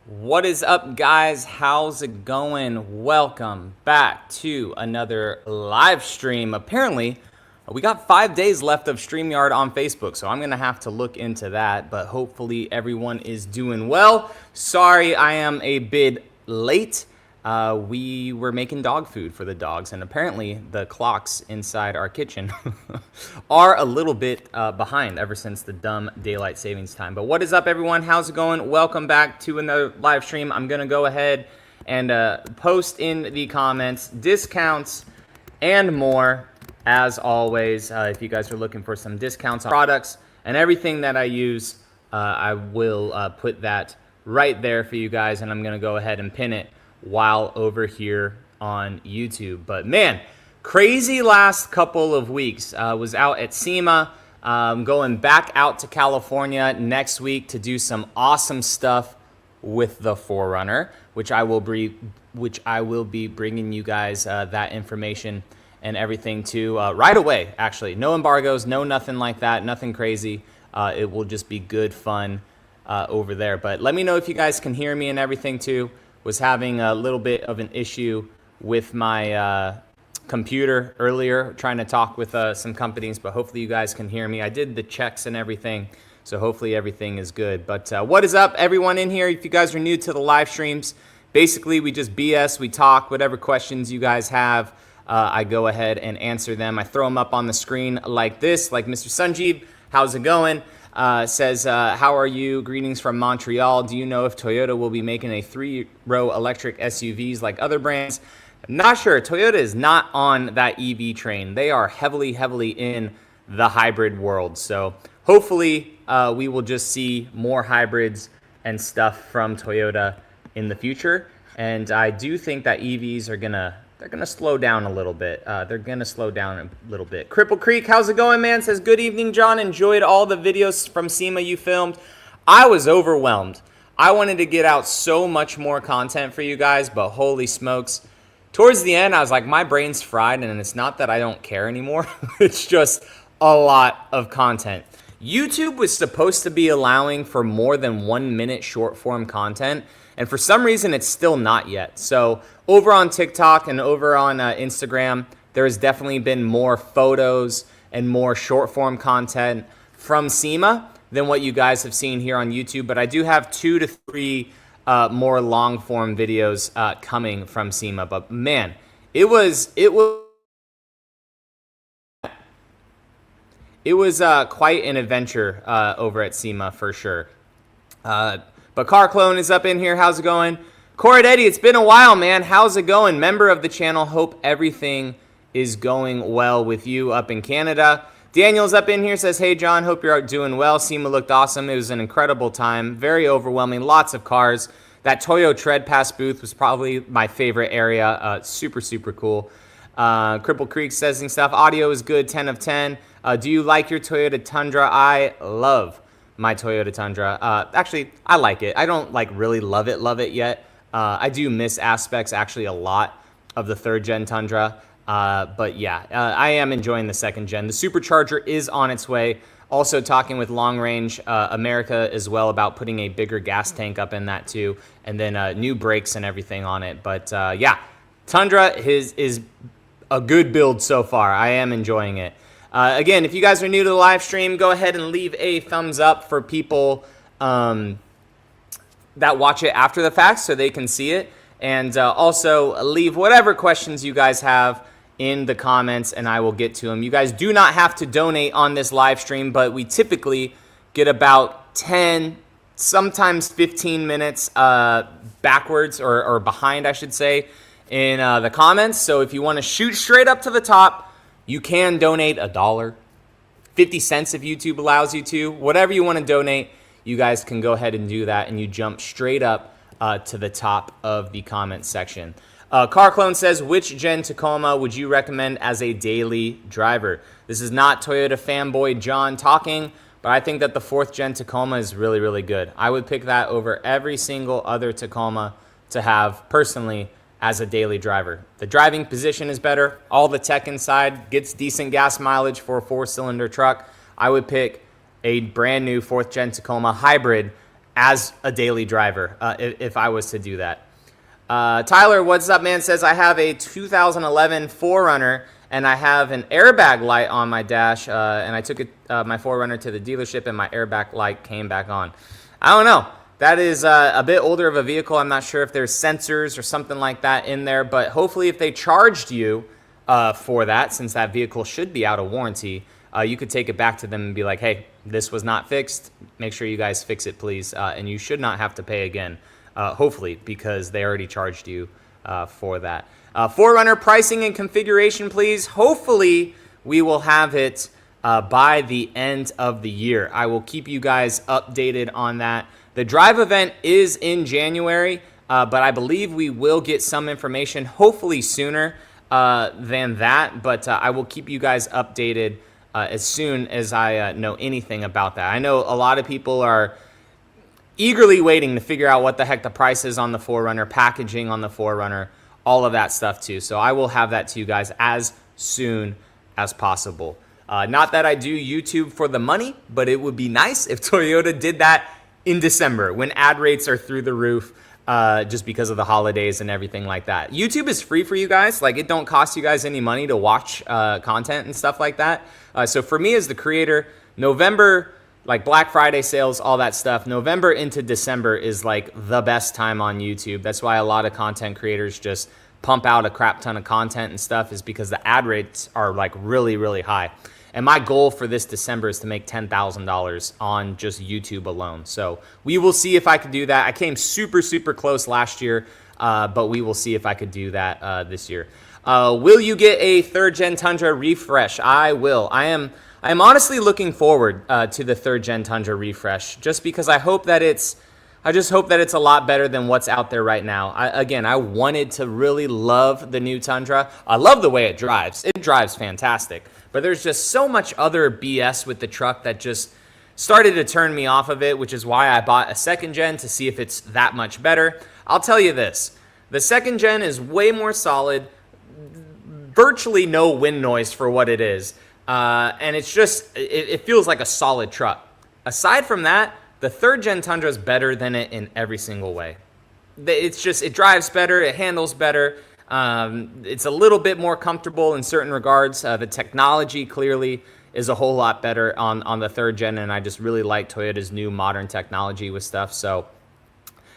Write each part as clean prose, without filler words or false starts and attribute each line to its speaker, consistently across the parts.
Speaker 1: What is up, guys? How's it going? Welcome back to another live stream. Apparently, we got 5 days left of StreamYard on Facebook, so I'm going to have to look into that, but hopefully everyone is doing well. Sorry, I am a bit late. We were making dog food for the dogs, and apparently the clocks inside our kitchen are a little bit behind ever since the dumb daylight savings time. But what is up, everyone? How's it going? Welcome back to another live stream. I'm going to go ahead and post in the comments discounts and more, as always. If you guys are looking for some discounts on products and everything that I use, I will put that right there for you guys, and I'm going to go ahead and pin it while over here on YouTube. But man, crazy last couple of weeks. Was out at SEMA, going back out to California next week to do some awesome stuff with the 4Runner, which I will be bringing you guys that information and everything to right away. Actually, no embargoes, no nothing like that, nothing crazy. It will just be good fun over there. But let me know if you guys can hear me and everything too. Was having a little bit of an issue with my computer earlier, trying to talk with some companies, but hopefully you guys can hear me. I did the checks and everything, so hopefully everything is good. But what is up, everyone in here? If you guys are new to the live streams, basically we just BS, we talk, whatever questions you guys have, I go ahead and answer them. I throw them up on the screen like this, like Mr. Sanjeev, how's it going? Says, how are you? Greetings from Montreal. Do you know if Toyota will be making a 3-row electric SUVs like other brands? I'm not sure. Toyota is not on that EV train. They are heavily in the hybrid world. So hopefully we will just see more hybrids and stuff from Toyota in the future. And I do think that EVs are they're gonna slow down a little bit. Cripple Creek, how's it going, man? Says, good evening, John. Enjoyed all the videos from SEMA you filmed. I was overwhelmed. I wanted to get out so much more content for you guys, but holy smokes. Towards the end, I was like, my brain's fried, and it's not that I don't care anymore. It's just a lot of content. YouTube was supposed to be allowing for more than 1 minute short form content, and for some reason, it's still not yet. So over on TikTok and over on Instagram, there has definitely been more photos and more short form content from SEMA than what you guys have seen here on YouTube. But I do have 2 to 3 more long form videos coming from SEMA. But man, it was quite an adventure over at SEMA for sure. But Car Clone is up in here. How's it going? Corradetti, it's been a while, man. How's it going? Member of the channel. Hope everything is going well with you up in Canada. Daniel's up in here. Says, hey, John. Hope you're doing well. SEMA looked awesome. It was an incredible time. Very overwhelming. Lots of cars. That Toyo Tread Pass booth was probably my favorite area. Super cool. Cripple Creek says and stuff. Audio is good. 10 of 10. Do you like your Toyota Tundra? I love my Toyota Tundra. Actually, I like it. I don't really love it yet. I do miss aspects actually a lot of the 3rd gen Tundra. But yeah, I am enjoying the 2nd gen. The supercharger is on its way. Also talking with Long Range America as well about putting a bigger gas tank up in that too. And then new brakes and everything on it. But yeah, Tundra is a good build so far. I am enjoying it. Again, if you guys are new to the live stream, go ahead and leave a thumbs up for people that watch it after the fact so they can see it. And also leave whatever questions you guys have in the comments and I will get to them. You guys do not have to donate on this live stream, but we typically get about 10, sometimes 15 minutes backwards or behind, I should say, in the comments. So if you want to shoot straight up to the top, you can donate $1, 50 cents if YouTube allows you to. Whatever you want to donate, you guys can go ahead and do that, and you jump straight up to the top of the comment section. Car Clone says, which gen Tacoma would you recommend as a daily driver? This is not Toyota fanboy John talking, but I think that the 4th gen Tacoma is really good. I would pick that over every single other Tacoma to have personally as a daily driver. The driving position is better. All the tech inside gets decent gas mileage for a 4-cylinder truck. I would pick a brand new 4th gen Tacoma hybrid as a daily driver if I was to do that. Tyler, what's up, man? Says, I have a 2011 4Runner and I have an airbag light on my dash, and I took my 4Runner to the dealership and my airbag light came back on. I don't know. That is a bit older of a vehicle. I'm not sure if there's sensors or something like that in there, but hopefully if they charged you for that, since that vehicle should be out of warranty, you could take it back to them and be like, hey, this was not fixed. Make sure you guys fix it, please. And you should not have to pay again, hopefully, because they already charged you for that. 4Runner pricing and configuration, please. Hopefully, we will have it by the end of the year. I will keep you guys updated on that. The drive event is in January, but I believe we will get some information, hopefully sooner than that. But I will keep you guys updated as soon as I know anything about that. I know a lot of people are eagerly waiting to figure out what the heck the price is on the 4Runner, packaging on the 4Runner, all of that stuff too. So I will have that to you guys as soon as possible. Not that I do YouTube for the money, but it would be nice if Toyota did that in December when ad rates are through the roof, just because of the holidays and everything like that. YouTube is free for you guys. Like, it don't cost you guys any money to watch content and stuff like that. So for me as the creator, November, like Black Friday sales, all that stuff, November into December is like the best time on YouTube. That's why a lot of content creators just pump out a crap ton of content and stuff, is because the ad rates are like really, really high. And my goal for this December is to make $10,000 on just YouTube alone. So we will see if I could do that. I came super, super close last year, but we will see if I could do that this year. Will you get a 3rd Gen Tundra refresh? I will. I am honestly looking forward to the 3rd Gen Tundra refresh, just because I just hope that it's a lot better than what's out there right now. I wanted to really love the new Tundra. I love the way it drives. It drives fantastic. But there's just so much other BS with the truck that just started to turn me off of it, which is why I bought a 2nd Gen to see if it's that much better. I'll tell you this. The 2nd Gen is way more solid, virtually no wind noise for what it is. And it's just, it feels like a solid truck. Aside from that, the 3rd Gen Tundra is better than it in every single way. It's just, it drives better, it handles better. It's a little bit more comfortable in certain regards. The technology clearly is a whole lot better on the 3rd Gen, and I just really like Toyota's new modern technology with stuff. So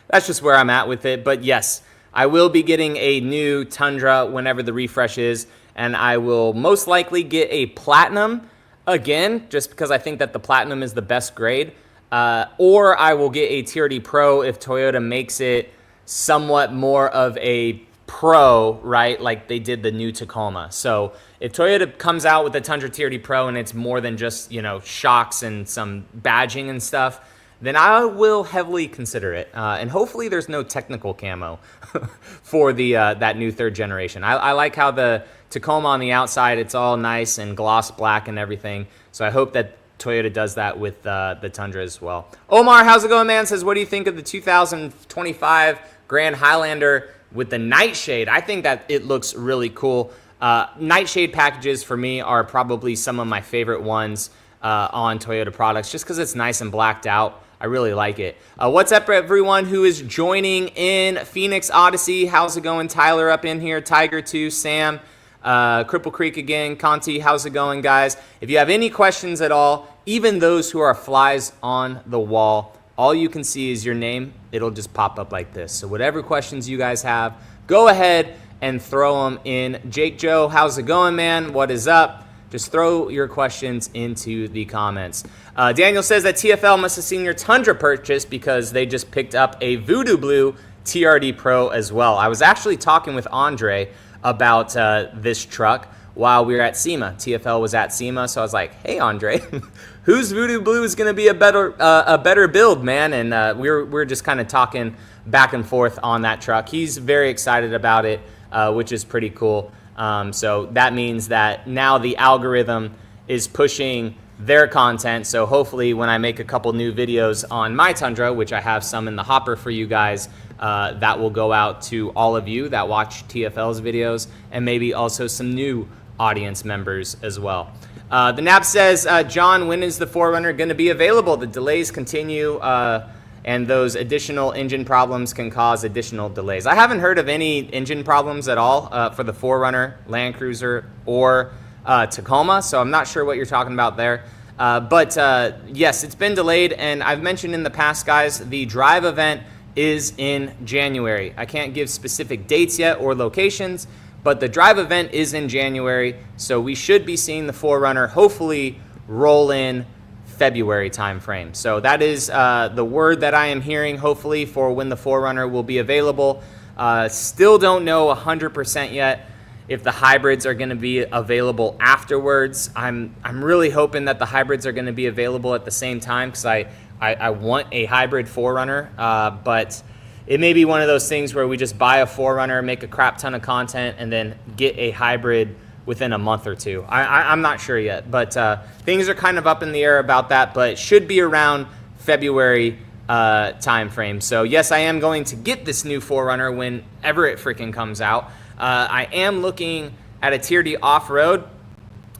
Speaker 1: that's just where I'm at with it. But yes, I will be getting a new Tundra whenever the refresh is, and I will most likely get a Platinum again, just because I think that the Platinum is the best grade. Or I will get a TRD Pro if Toyota makes it somewhat more of a Pro, right? Like they did the new Tacoma. So if Toyota comes out with the Tundra TRD Pro and it's more than just, you know, shocks and some badging and stuff, then I will heavily consider it. And hopefully there's no technical camo for the that new 3rd generation. I like how the Tacoma on the outside, it's all nice and gloss black and everything. So I hope that Toyota does that with the Tundra as well. Omar, how's it going, man? Says, what do you think of the 2025 Grand Highlander with the nightshade? I think that it looks really cool. Nightshade packages for me are probably some of my favorite ones on Toyota products, just because it's nice and blacked out. I really like it. What's up, everyone who is joining in Phoenix Odyssey? How's it going? Tyler up in here, Tiger 2, Sam, Cripple Creek again, Conti, how's it going, guys? If you have any questions at all, even those who are flies on the wall, all you can see is your name. It'll just pop up like this. So whatever questions you guys have, go ahead and throw them in. Jake Joe, how's it going, man? What is up? Just throw your questions into the comments. Daniel says that TFL must have seen your Tundra purchase because they just picked up a Voodoo Blue TRD Pro as well. I was actually talking with Andre about this truck while we were at SEMA. TFL was at SEMA, so I was like, hey, Andre, whose Voodoo Blue is going to be a better build, man? And we were just kind of talking back and forth on that truck. He's very excited about it, which is pretty cool. So that means that now the algorithm is pushing their content. So hopefully when I make a couple new videos on my Tundra, which I have some in the hopper for you guys, that will go out to all of you that watch TFL's videos, and maybe also some new audience members as well. The NAP says, John, when is the 4Runner going to be available? The delays continue, and and those additional engine problems can cause additional delays. I haven't heard of any engine problems at all for the 4Runner, Land Cruiser, or Tacoma, so I'm not sure what you're talking about there. But yes, it's been delayed, and I've mentioned in the past, guys, the drive event is in January. I can't give specific dates yet or locations, but the drive event is in January, so we should be seeing the 4Runner hopefully roll in February timeframe. So that is the word that I am hearing, hopefully, for when the 4Runner will be available. Still don't know 100% yet if the hybrids are going to be available afterwards. I'm really hoping that the hybrids are going to be available at the same time, because I want a hybrid 4Runner, but it may be one of those things where we just buy a 4Runner, make a crap ton of content, and then get a hybrid within a month or two. I'm not sure yet, but things are kind of up in the air about that, but it should be around February time frame. So yes, I am going to get this new 4Runner whenever it freaking comes out. I am looking at a Tier D off-road.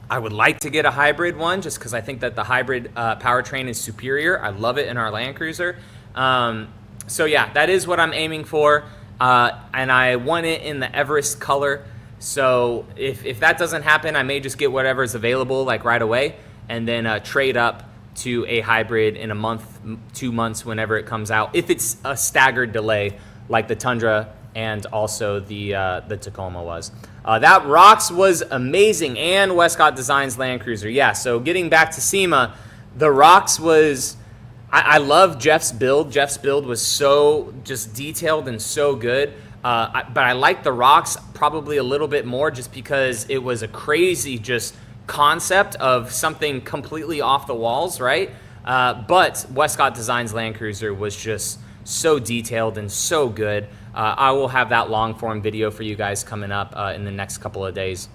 Speaker 1: I would like to get a hybrid one just because I think that the hybrid powertrain is superior. I love it in our Land Cruiser. So yeah, that is what I'm aiming for, and I want it in the Everest color. So if that doesn't happen, I may just get whatever's available like right away, and then trade up to a hybrid in a month, 2 months, whenever it comes out, if it's a staggered delay like the Tundra and also the Tacoma was. That rocks was amazing, and Westcott Designs Land Cruiser. Yeah, so getting back to SEMA, the rocks was, I love Jeff's build. Jeff's build was so just detailed and so good. But I like the rocks probably a little bit more just because it was a crazy just concept of something completely off the walls, right? But Westcott Designs Land Cruiser was just so detailed and so good. I will have that long form video for you guys coming up in the next couple of days.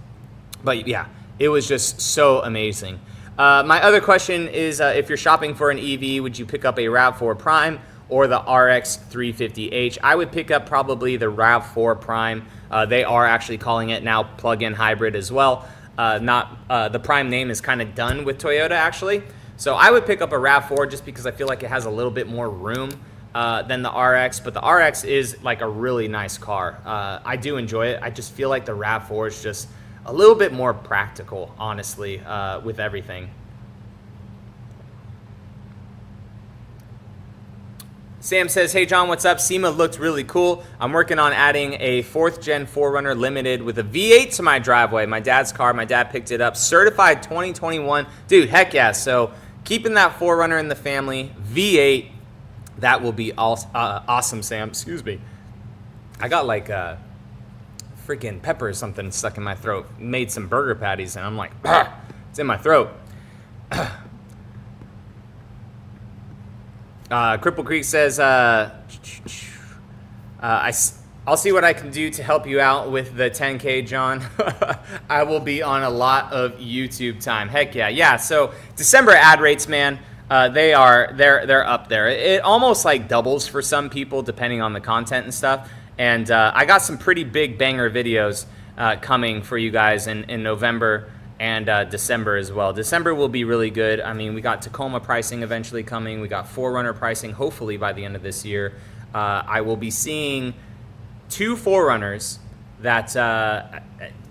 Speaker 1: But yeah, it was just so amazing. My other question is, if you're shopping for an EV, would you pick up a RAV4 Prime or the RX 350h? I would pick up probably the RAV4 Prime. They are actually calling it now plug-in hybrid as well. The Prime name is kind of done with Toyota, actually. So I would pick up a RAV4 just because I feel like it has a little bit more room than the RX, but the RX is like a really nice car. I do enjoy it. I just feel like the RAV4 is just a little bit more practical, honestly, with everything. Sam says, hey John, what's up? SEMA looked really cool. I'm working on adding a 4th gen 4Runner Limited with a V8 to my driveway. My dad's car, my dad picked it up. Certified 2021. Dude, heck yeah. So keeping that 4Runner in the family, V8, that will be awesome, Sam. Excuse me. I got like freaking pepper or something stuck in my throat. Made some burger patties, and I'm like, it's in my throat. Cripple Creek says, I'll see what I can do to help you out with the 10K, John. I will be on a lot of YouTube time. Heck yeah. Yeah, so December ad rates, man, they're up there. It almost like doubles for some people depending on the content and stuff. And I got some pretty big banger videos coming for you guys in November and December as well. December will be really good. I mean, we got Tacoma pricing eventually coming. We got 4Runner pricing hopefully by the end of this year. I will be seeing 2 4Runners that,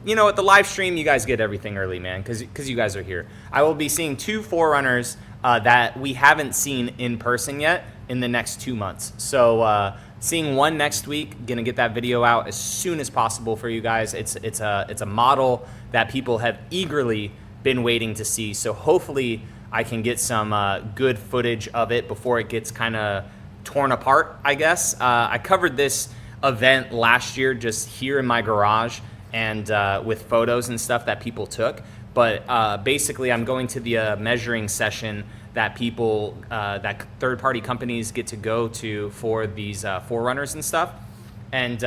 Speaker 1: you know, at the live stream, you guys get everything early, man, because you guys are here. I will be seeing 2 4Runners that we haven't seen in person yet in the next 2 months. So seeing one next week, gonna get that video out as soon as possible for you guys. It's a model that people have eagerly been waiting to see. So hopefully I can get some good footage of it before it gets kind of torn apart, I guess. I covered this event last year just here in my garage and with photos and stuff that people took. But basically I'm going to the measuring session that people, that third-party companies get to go to for these 4Runners and stuff. And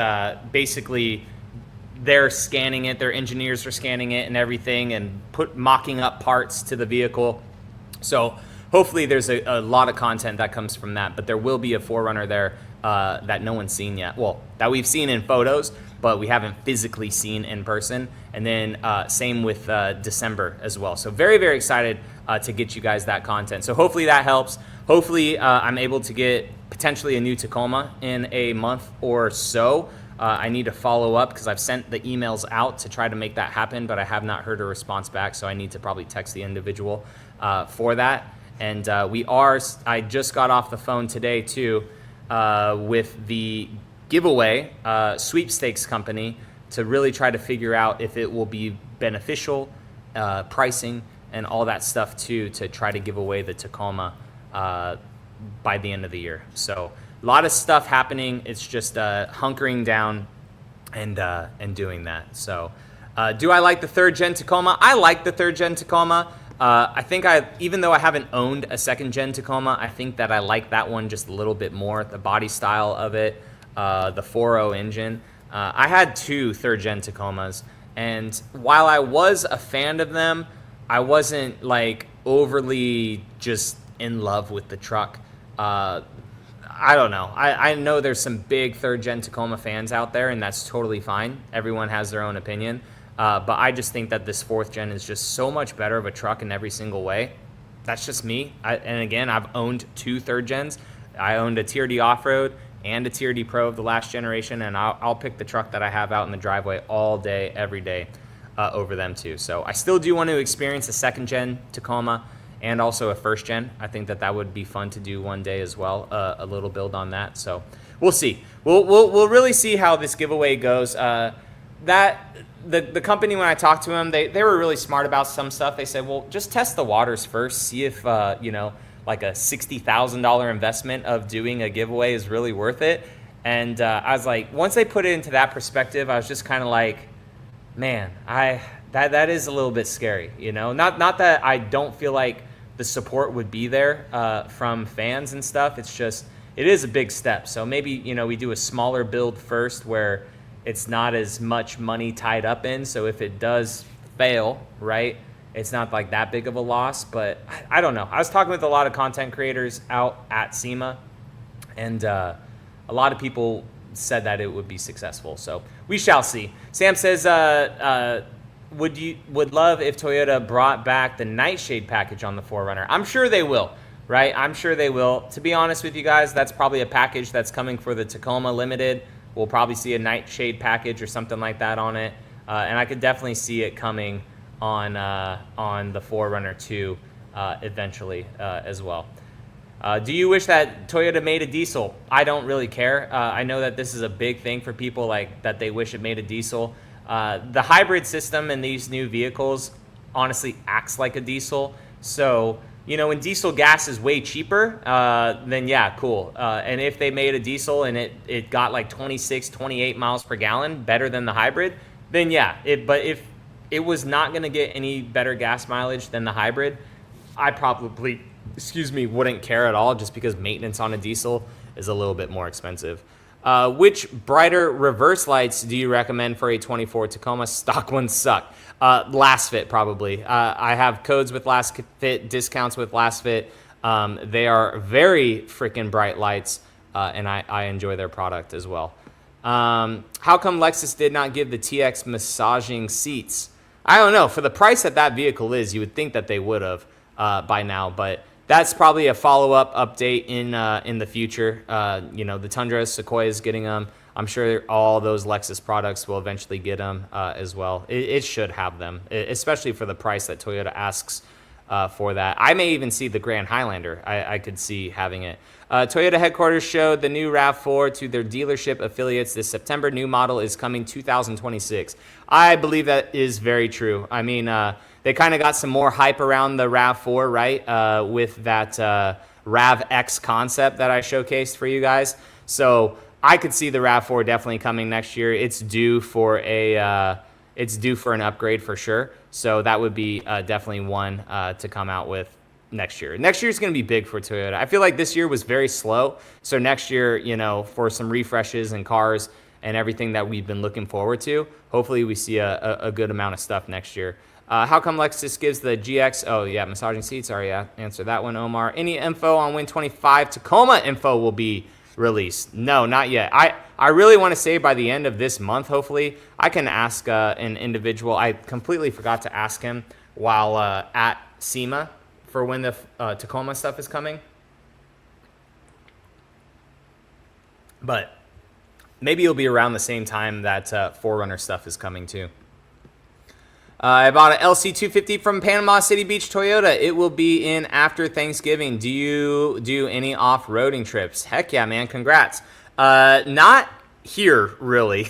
Speaker 1: basically they're scanning it, their engineers are scanning it and everything and mocking up parts to the vehicle. So hopefully there's a lot of content that comes from that, but there will be a 4Runner there that no one's seen yet. Well, that we've seen in photos, but we haven't physically seen in person. And then same with December as well. So very, very excited to get you guys that content. So hopefully that helps. Hopefully I'm able to get potentially a new Tacoma in a month or so. I need to follow up because I've sent the emails out to try to make that happen, but I have not heard a response back, so I need to probably text the individual for that. And I just got off the phone today too with the giveaway sweepstakes company to really try to figure out if it will be beneficial, pricing, and all that stuff too, to try to give away the Tacoma by the end of the year. So a lot of stuff happening. It's just hunkering down and doing that. So do I like the 3rd gen Tacoma? I like the 3rd gen Tacoma. I think even though I haven't owned a 2nd gen Tacoma, I think that I like that one just a little bit more. The body style of it, the 4.0 engine. I had 2 3rd gen Tacomas, and while I was a fan of them, I wasn't like overly just in love with the truck. I don't know. I know there's some big 3rd gen Tacoma fans out there, and that's totally fine. Everyone has their own opinion. But I just think that this 4th gen is just so much better of a truck in every single way. That's just me. And again, I've owned 2 3rd gens. I owned a TRD Off-Road and a TRD Pro of the last generation, and I'll pick the truck that I have out in the driveway all day, every day over them too. So I still do want to experience a 2nd gen Tacoma and also a 1st gen. I think that would be fun to do one day as well, a little build on that. So we'll see. We'll really see how this giveaway goes. The company, when I talked to them, they were really smart about some stuff. They said, well, just test the waters first, see if like a $60,000 investment of doing a giveaway is really worth it. And I was like, once they put it into that perspective, I was just kind of like, man, that is a little bit scary, Not that I don't feel like the support would be there from fans and stuff. It's just, it is a big step. So maybe, we do a smaller build first where it's not as much money tied up in. So if it does fail, right, it's not like that big of a loss. But I don't know. I was talking with a lot of content creators out at SEMA, and a lot of people said that it would be successful. So we shall see. Sam says, would love if Toyota brought back the nightshade package on the 4Runner. I'm sure they will, right? I'm sure they will. To be honest with you guys, that's probably a package that's coming for the Tacoma Limited. We'll probably see a nightshade package or something like that on it. And I could definitely see it coming on the 4Runner 2 eventually as well. Do you wish that Toyota made a diesel? I don't really care. I know that this is a big thing for people, like that they wish it made a diesel. The hybrid system in these new vehicles honestly acts like a diesel. So, when diesel gas is way cheaper, then yeah, cool. And if they made a diesel and it got like 26, 28 miles per gallon, better than the hybrid, then yeah. But if it was not going to get any better gas mileage than the hybrid, I probably, wouldn't care at all, just because maintenance on a diesel is a little bit more expensive. Which brighter reverse lights do you recommend for a 24 Tacoma? Stock ones suck. Last Fit, probably. I have codes with Last Fit, discounts with Last Fit. They are very freaking bright lights, and I enjoy their product as well. How come Lexus did not give the TX massaging seats? I don't know. For the price that vehicle is, you would think that they would have by now, but that's probably a follow-up update in the future. The Tundra, Sequoia is getting them. I'm sure all those Lexus products will eventually get them as well. It should have them, especially for the price that Toyota asks for that. I may even see the Grand Highlander. I could see having it. Toyota headquarters showed the new RAV4 to their dealership affiliates this September. New model is coming 2026. I believe that is very true. I mean, they kind of got some more hype around the RAV4, right, with that RAV-X concept that I showcased for you guys. So I could see the RAV4 definitely coming next year. It's due for an upgrade for sure. So that would be definitely one to come out with next year. Next year is going to be big for Toyota. I feel like this year was very slow. So next year, for some refreshes and cars and everything that we've been looking forward to, hopefully we see a good amount of stuff next year. How come Lexus gives the GX? Oh, yeah, massaging seats. Already answer that one, Omar. Any info on when 25 Tacoma info will be released? No, not yet. I really want to say by the end of this month, hopefully. I can ask an individual. I completely forgot to ask him while at SEMA for when the Tacoma stuff is coming. But maybe it'll be around the same time that 4Runner stuff is coming too. I bought an LC250 from Panama City Beach Toyota. It will be in after Thanksgiving. Do you do any off-roading trips? Heck yeah, man. Congrats. Not here, really.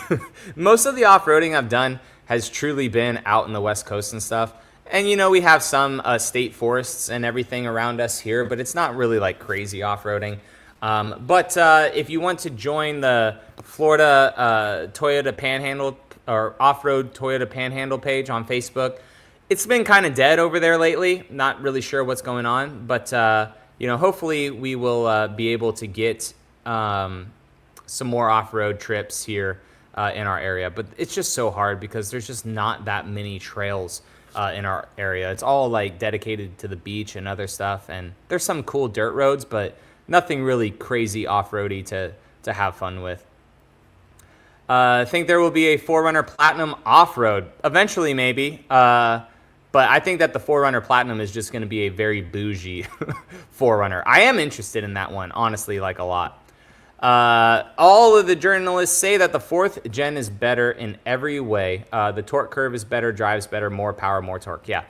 Speaker 1: Most of the off-roading I've done has truly been out in the West Coast and stuff. And, you know, we have some state forests and everything around us here, but it's not really like crazy off-roading. But if you want to join the Florida Toyota Panhandle or Off-Road Toyota Panhandle page on Facebook, it's been kind of dead over there lately. Not really sure what's going on, but you know, hopefully we will be able to get some more off-road trips here in our area. But it's just so hard because there's just not that many trails in our area. It's all like dedicated to the beach and other stuff, and there's some cool dirt roads, but nothing really crazy off-roady to have fun with. I think there will be a 4Runner Platinum off-road. Eventually, maybe. But I think that the 4Runner Platinum is just going to be a very bougie 4Runner. I am interested in that one, honestly, like a lot. All of the journalists say that the 4th gen is better in every way. The torque curve is better, drives better, more power, more torque. Yeah.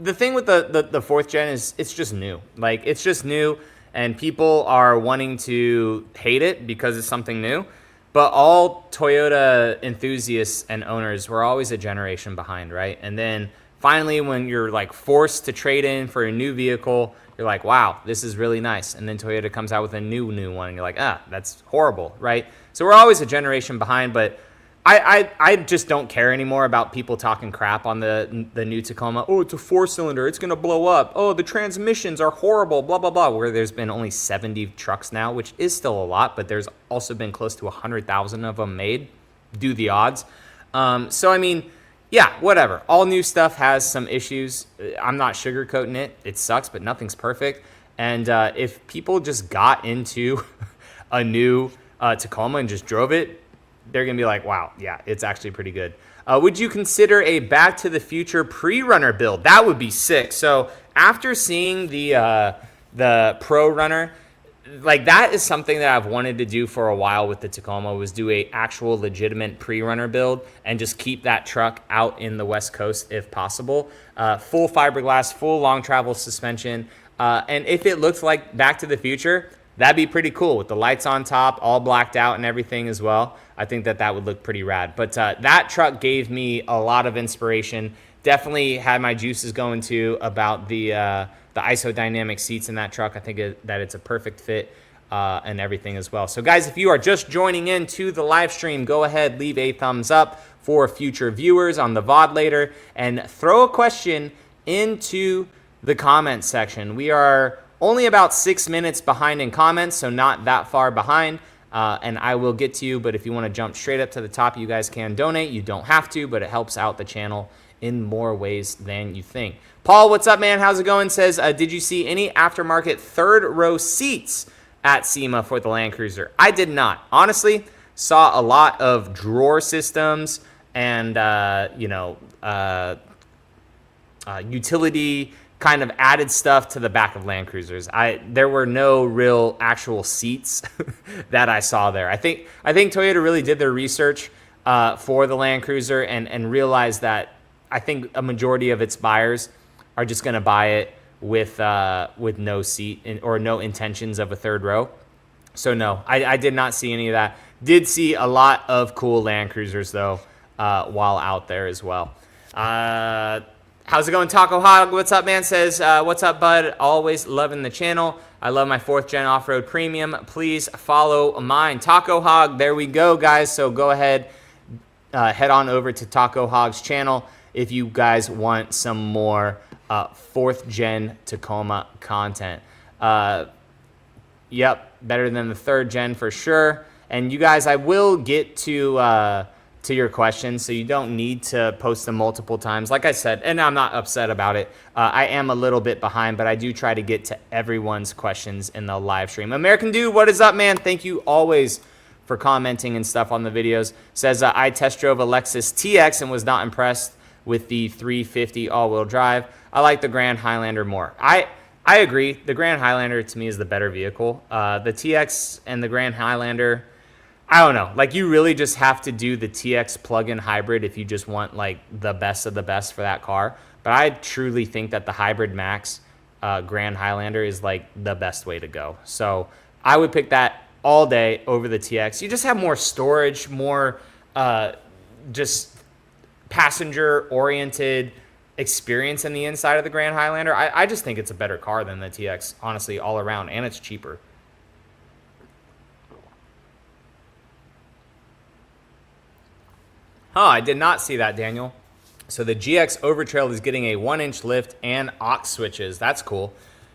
Speaker 1: The thing with the 4th gen is it's just new. Like, it's just new, and people are wanting to hate it because it's something new. But all Toyota enthusiasts and owners were always a generation behind, right? And then finally, when you're like forced to trade in for a new vehicle, you're like, wow, this is really nice. And then Toyota comes out with a new one, and you're like, that's horrible, right? So we're always a generation behind, but I just don't care anymore about people talking crap on the new Tacoma. Oh, it's a 4-cylinder. It's going to blow up. Oh, the transmissions are horrible, blah, blah, blah, where there's been only 70 trucks now, which is still a lot, but there's also been close to 100,000 of them made. Do the odds. So, I mean, yeah, whatever. All new stuff has some issues. I'm not sugarcoating it. It sucks, but nothing's perfect. And if people just got into a new Tacoma and just drove it, they're going to be like, wow, yeah, it's actually pretty good. Would you consider a Back to the Future pre-runner build? That would be sick. So after seeing the Pro Runner, like that is something that I've wanted to do for a while with the Tacoma, was do a actual legitimate pre-runner build and just keep that truck out in the West Coast if possible. Full fiberglass, full long travel suspension. And if it looked like Back to the Future, that'd be pretty cool with the lights on top, all blacked out and everything as well. I think that would look pretty rad. But that truck gave me a lot of inspiration. Definitely had my juices going too about the isodynamic seats in that truck. I think that it's a perfect fit and everything as well. So guys, if you are just joining in to the live stream, go ahead, leave a thumbs up for future viewers on the VOD later, and throw a question into the comments section. We are only about 6 minutes behind in comments, so not that far behind. And I will get to you, but if you want to jump straight up to the top, you guys can donate. You don't have to, but it helps out the channel in more ways than you think. Paul, what's up, man? How's it going? Says, did you see any aftermarket third row seats at SEMA for the Land Cruiser? I did not. Honestly, saw a lot of drawer systems and, utility kind of added stuff to the back of Land Cruisers. There were no real actual seats that I saw there. I think Toyota really did their research for the Land Cruiser and realized that I think a majority of its buyers are just going to buy it with no seat or no intentions of a third row. So no, I did not see any of that. Did see a lot of cool Land Cruisers though while out there as well. How's it going, Taco Hog? What's up, man? Says, what's up, bud? Always loving the channel. I love my 4th gen off-road premium. Please follow mine. Taco Hog, there we go, guys. So go ahead, head on over to Taco Hog's channel if you guys want some more 4th gen Tacoma content. Yep, better than the 3rd gen for sure. And you guys, I will get to your questions, so you don't need to post them multiple times. Like I said, and I'm not upset about it. I am a little bit behind, but I do try to get to everyone's questions in the live stream. American Dude, what is up, man? Thank you always for commenting and stuff on the videos. Says, I test drove a Lexus TX and was not impressed with the 350 all-wheel drive. I like the Grand Highlander more. I agree. The Grand Highlander, to me, is the better vehicle. The TX and the Grand Highlander, I don't know. Like, you really just have to do the TX plug-in hybrid if you just want like the best of the best for that car. But I truly think that the Hybrid Max Grand Highlander is like the best way to go. So I would pick that all day over the TX. You just have more storage, more just passenger-oriented experience in the inside of the Grand Highlander. I just think it's a better car than the TX, honestly, all around, and it's cheaper. Oh, I did not see that, Daniel. So the GX Overtrail is getting a 1-inch lift and aux switches. That's cool.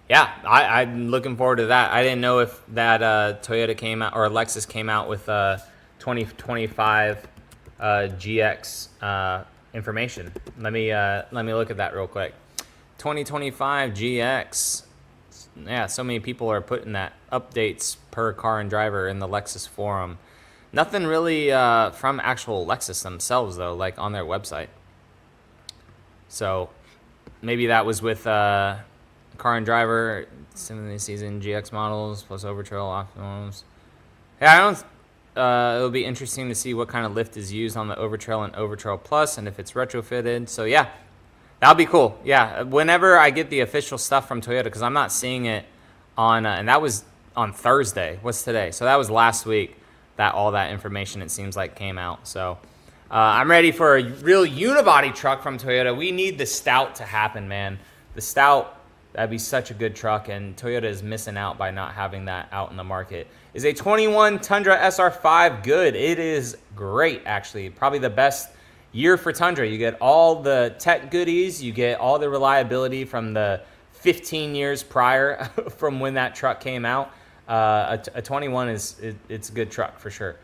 Speaker 1: Yeah, I'm looking forward to that. I didn't know if that Toyota came out or Lexus came out with 2025 GX information. Let me look at that real quick. 2025 GX. Yeah, so many people are putting that updates per car and driver in the Lexus forum. Nothing really from actual Lexus themselves, though, like on their website. So maybe that was with car and driver, similarly season GX models plus Overtrail optimums. Yeah, I don't. It'll be interesting to see what kind of lift is used on the Overtrail and Overtrail Plus, and if it's retrofitted. So yeah, that'll be cool. Yeah, whenever I get the official stuff from Toyota, because I'm not seeing it on, and that was on Thursday. What's today? So that was last week that all that information, it seems like, came out. So I'm ready for a real unibody truck from Toyota. We need the Stout to happen, man. The Stout, that'd be such a good truck, and Toyota is missing out by not having that out in the market. Is a 21 Tundra SR5 good? It is great, actually. Probably the best year for Tundra. You get all the tech goodies. You get all the reliability from the 15 years prior from when that truck came out. A 21 it's a good truck for sure.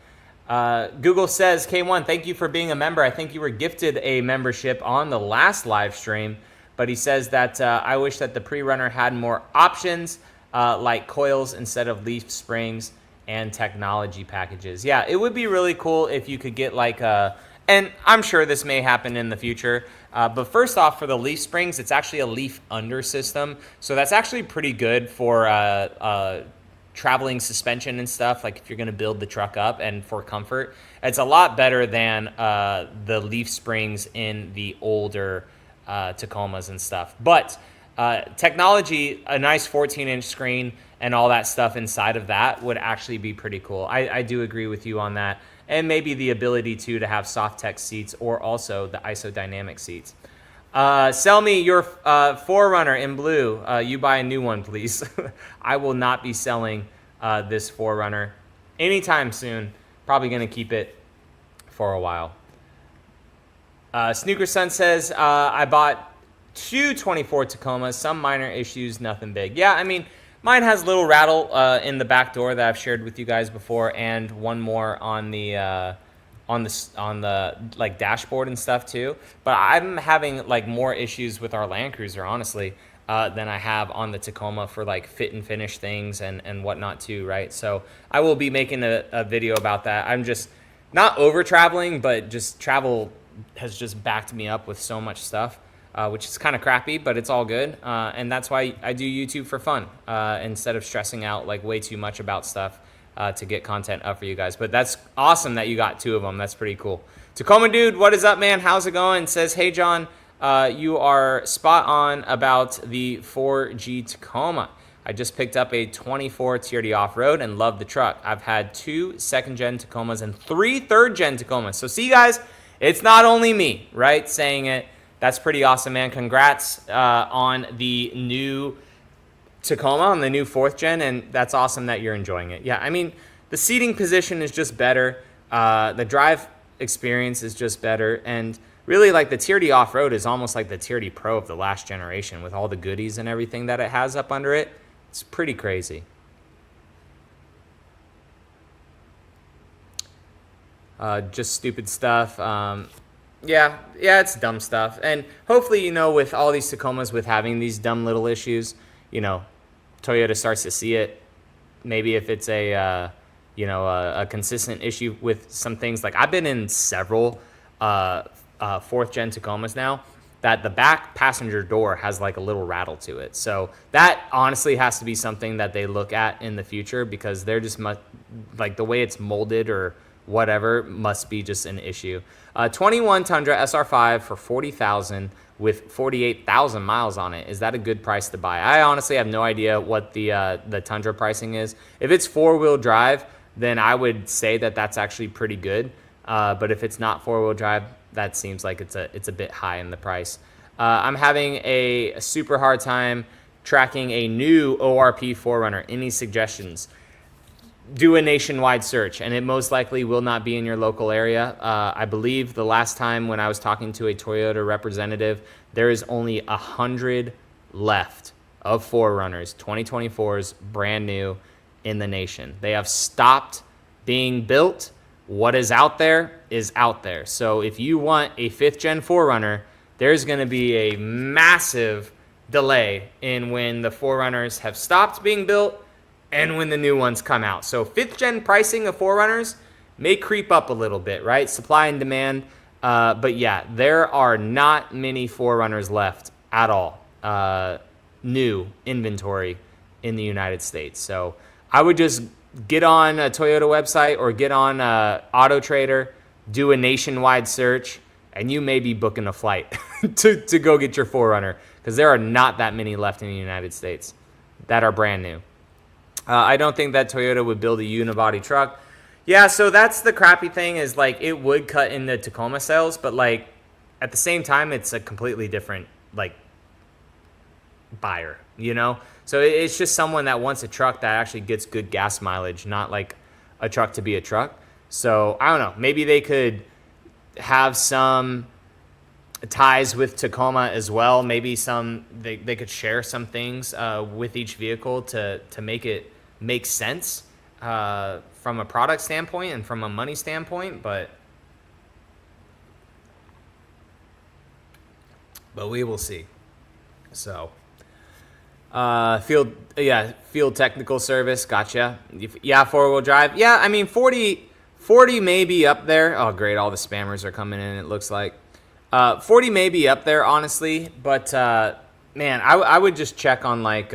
Speaker 1: Google says, K1, thank you for being a member. I think you were gifted a membership on the last live stream, but he says that I wish that the pre-runner had more options like coils instead of leaf springs and technology packages. Yeah, it would be really cool if you could get like and I'm sure this may happen in the future, but first off, for the leaf springs, it's actually a leaf under system. So that's actually pretty good for traveling suspension and stuff, like if you're going to build the truck up, and for comfort. It's a lot better than the leaf springs in the older Tacomas and stuff. But technology, a nice 14-inch screen and all that stuff inside of that would actually be pretty cool. I do agree with you on that. And maybe the ability to have soft tech seats, or also the isodynamic seats. Sell me your 4Runner in blue. You buy a new one, please. I will not be selling this 4Runner anytime soon. Probably going to keep it for a while. Snooker Sun says, I bought two 24 Tacomas, some minor issues, nothing big. Yeah, I mean, mine has a little rattle in the back door that I've shared with you guys before, and one more on the like dashboard and stuff too. But I'm having like more issues with our Land Cruiser, honestly, than I have on the Tacoma for like fit and finish things and whatnot too, right? So I will be making a video about that. I'm just not over traveling, but just travel has just backed me up with so much stuff, which is kind of crappy, but it's all good. And that's why I do YouTube for fun, instead of stressing out like way too much about stuff. To get content up for you guys. But that's awesome that you got two of them. That's pretty cool. Tacoma Dude, what is up, man? How's it going? Says, hey, John, you are spot on about the 4G Tacoma. I just picked up a 24 TRD off-road and love the truck. I've had 2 second-gen Tacomas and 3 third-gen Tacomas. So see, guys, it's not only me, right, saying it. That's pretty awesome, man. Congrats on the new Tacoma, on the new 4th gen, and that's awesome that you're enjoying it. Yeah, I mean, the seating position is just better. The drive experience is just better. And really, like, the TRD off-road is almost like the TRD Pro of the last generation with all the goodies and everything that it has up under it. It's pretty crazy. Just stupid stuff. Yeah, it's dumb stuff. And hopefully, you know, with all these Tacomas, with having these dumb little issues, you know, Toyota starts to see it. Maybe if it's a consistent issue with some things. Like, I've been in several 4th gen Tacomas now, that the back passenger door has like a little rattle to it. So that honestly has to be something that they look at in the future, because they're just like the way it's molded or whatever must be just an issue. 21 Tundra SR5 for $40,000 with 48,000 miles on it. Is that a good price to buy? I honestly have no idea what the Tundra pricing is. If it's 4-wheel drive, then I would say that that's actually pretty good. But if it's not 4-wheel drive, that seems like it's a bit high in the price. I'm having a super hard time tracking a new ORP 4Runner. Any suggestions? Do a nationwide search, and it most likely will not be in your local area. I believe the last time when I was talking to a Toyota representative, there is only 100 left of 4Runners, 2024s, brand new in the nation. They have stopped being built. What is out there is out there. So if you want a 5th gen 4Runner, there's going to be a massive delay in when the 4Runners have stopped being built and when the new ones come out. So 5th gen pricing of 4Runners may creep up a little bit, right? Supply and demand. But yeah, there are not many 4Runners left at all. New inventory in the United States. So I would just get on a Toyota website or get on Auto Trader, do a nationwide search, and you may be booking a flight to go get your 4Runner, because there are not that many left in the United States that are brand new. I don't think that Toyota would build a unibody truck. Yeah, so that's the crappy thing, is like it would cut into Tacoma sales, but like at the same time, it's a completely different like buyer, you know? So it's just someone that wants a truck that actually gets good gas mileage, not like a truck to be a truck. So I don't know, maybe they could have some ties with Tacoma as well. Maybe they could share some things with each vehicle to make it make sense from a product standpoint and from a money standpoint, but we will see. So field technical service, gotcha. Yeah, 4-wheel drive. Yeah, I mean 40 may be up there. Oh great, all the spammers are coming in, it looks like. 40 may be up there, honestly, but man, I would just check on like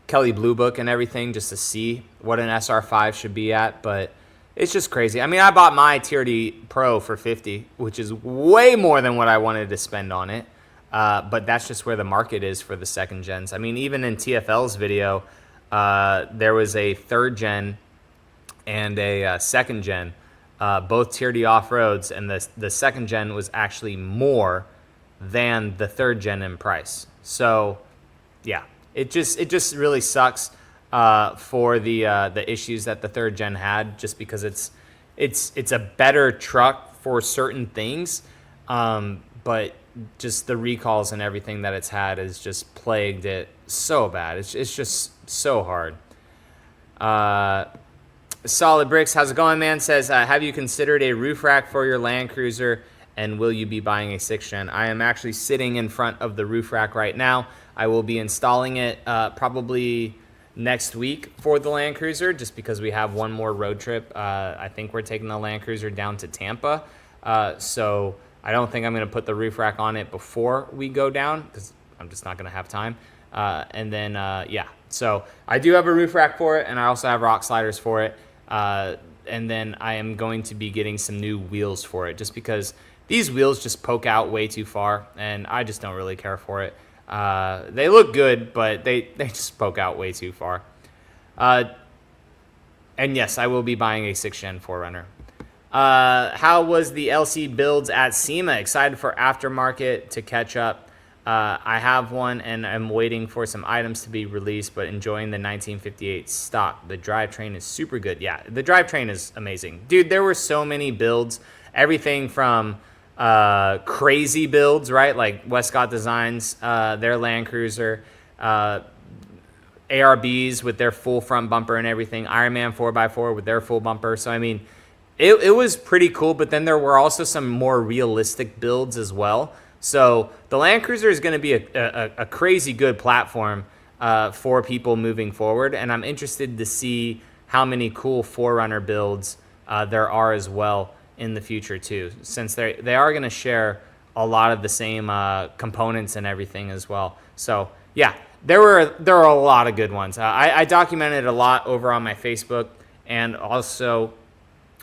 Speaker 1: Kelly Blue Book and everything just to see what an SR5 should be at, but it's just crazy. I mean, I bought my TRD Pro for $50, which is way more than what I wanted to spend on it, but that's just where the market is for the 2nd gens. I mean, even in TFL's video, there was a 3rd gen and a 2nd gen. Both TRD off-roads, and the 2nd gen was actually more than the 3rd gen in price. So yeah, it just really sucks for the issues that the 3rd gen had, just because it's a better truck for certain things, but just the recalls and everything that it's had has just plagued it so bad. It's just so hard. Solid Bricks, how's it going, man? Says, have you considered a roof rack for your Land Cruiser, and will you be buying a 6th gen? I am actually sitting in front of the roof rack right now. I will be installing it probably next week for the Land Cruiser, just because we have one more road trip. I think we're taking the Land Cruiser down to Tampa. So I don't think I'm going to put the roof rack on it before we go down, because I'm just not going to have time. And then, yeah, so I do have a roof rack for it, and I also have rock sliders for it. And then I am going to be getting some new wheels for it, just because these wheels just poke out way too far, and I just don't really care for it. They look good, but they just poke out way too far. And yes, I will be buying a 6th gen 4Runner. How was the LC builds at SEMA? Excited for Aftermarket to catch up. I have one, and I'm waiting for some items to be released, but enjoying the 1958 stock. The drivetrain is super good. Yeah, the drivetrain is amazing. Dude, there were so many builds. Everything from crazy builds, right? Like Westcott Designs, their Land Cruiser, ARBs with their full front bumper and everything, Ironman 4x4 with their full bumper. So, I mean, it was pretty cool, but then there were also some more realistic builds as well. So the Land Cruiser is going to be a crazy good platform for people moving forward, and I'm interested to see how many cool 4Runner builds there are as well in the future too, since they are going to share a lot of the same components and everything as well. So yeah, there are a lot of good ones. I documented a lot over on my Facebook and also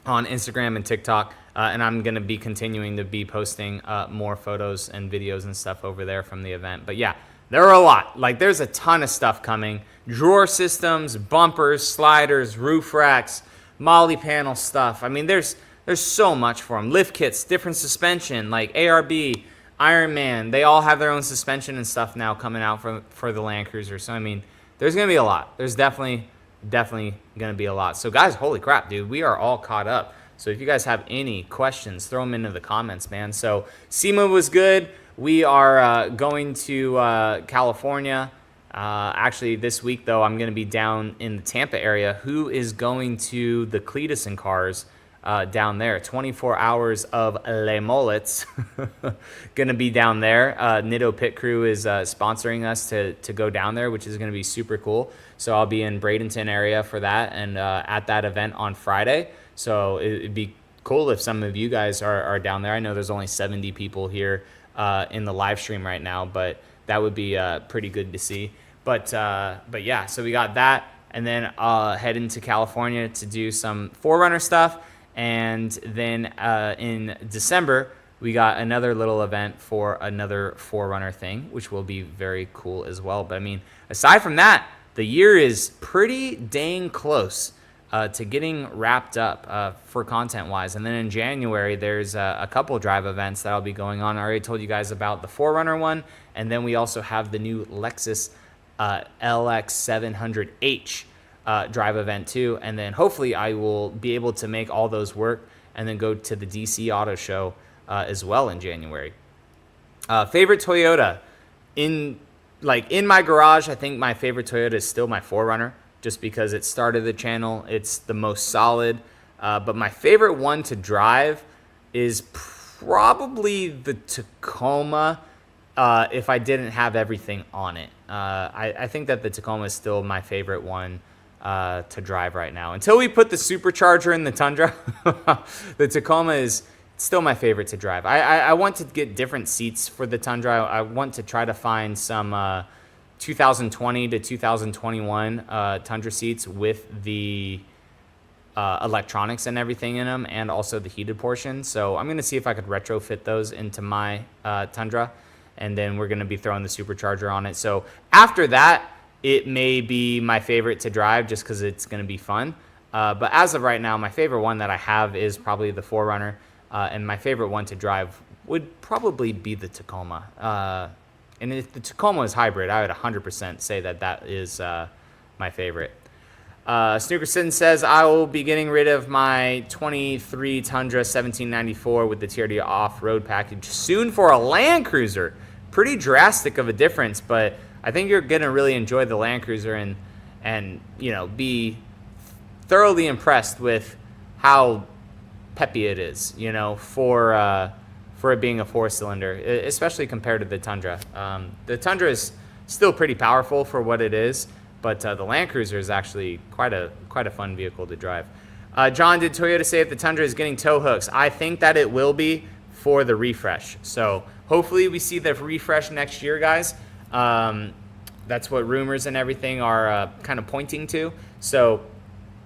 Speaker 1: on Instagram and TikTok, and I'm going to be continuing to be posting more photos and videos and stuff over there from the event. But yeah, there are a lot. Like, there's a ton of stuff coming. Drawer systems, bumpers, sliders, roof racks, molly panel stuff. I mean, there's so much for them. Lift kits, different suspension, like ARB, Ironman. They all have their own suspension and stuff now coming out for the Land Cruiser. So, I mean, there's going to be a lot. There's definitely going to be a lot. So, guys, holy crap, dude. We are all caught up. So, if you guys have any questions, throw them into the comments, man. So, SEMA was good. We are going to California. Actually, this week, though, I'm going to be down in the Tampa area. Who is going to the Cletus and cars down there? 24 hours of Les Mullets. Going to be down there. Nitto Pit Crew is sponsoring us to go down there, which is going to be super cool. So I'll be in Bradenton area for that and at that event on Friday. So it'd be cool if some of you guys are down there. I know there's only 70 people here in the live stream right now, but that would be pretty good to see. But yeah, so we got that, and then head into California to do some 4Runner stuff, and then in December we got another little event for another 4Runner thing, which will be very cool as well. But I mean, aside from that, the year is pretty dang close to getting wrapped up for content-wise. And then in January, there's a couple drive events that'll be going on. I already told you guys about the 4Runner one, and then we also have the new Lexus LX700H drive event too. And then hopefully I will be able to make all those work and then go to the DC Auto Show as well in January. Favorite Toyota? In my garage, I think my favorite Toyota is still my 4Runner, just because it started the channel. It's the most solid. But my favorite one to drive is probably the Tacoma if I didn't have everything on it. I think that the Tacoma is still my favorite one to drive right now. Until we put the supercharger in the Tundra, the Tacoma is still my favorite to drive. I want to get different seats for the Tundra. I want to try to find some 2020 to 2021 Tundra seats with the electronics and everything in them, and also the heated portion. So I'm going to see if I could retrofit those into my Tundra, and then we're going to be throwing the supercharger on it. So after that, it may be my favorite to drive just because it's going to be fun. But as of right now, my favorite one that I have is probably the 4Runner, and my favorite one to drive would probably be the Tacoma. And if the Tacoma is hybrid, I would 100% say that is my favorite. Snookerson says, I will be getting rid of my 23 Tundra 1794 with the TRD off-road package soon for a Land Cruiser. Pretty drastic of a difference, but I think you're going to really enjoy the Land Cruiser and be thoroughly impressed with how peppy it is, for it being a 4-cylinder, especially compared to the Tundra. The Tundra is still pretty powerful for what it is, but the Land Cruiser is actually quite a fun vehicle to drive. John, did Toyota say if the Tundra is getting tow hooks? I think that it will be for the refresh. So hopefully we see the refresh next year, guys. That's what rumors and everything are kind of pointing to. So,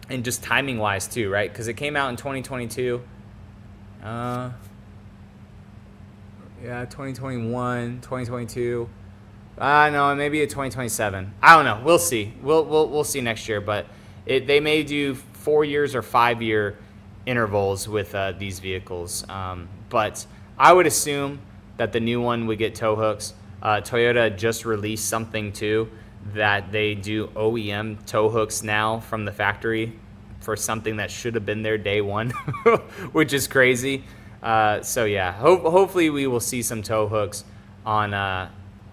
Speaker 1: and just timing wise too, right? Because it came out in 2022. 2021, 2022. No, maybe a 2027. I don't know. We'll see. We'll see next year. But they may do 4 years or 5 year intervals with these vehicles. But I would assume that the new one would get tow hooks. Toyota just released something too, that they do OEM tow hooks now from the factory for something that should have been there day one, which is crazy. So yeah, hopefully we will see some tow hooks on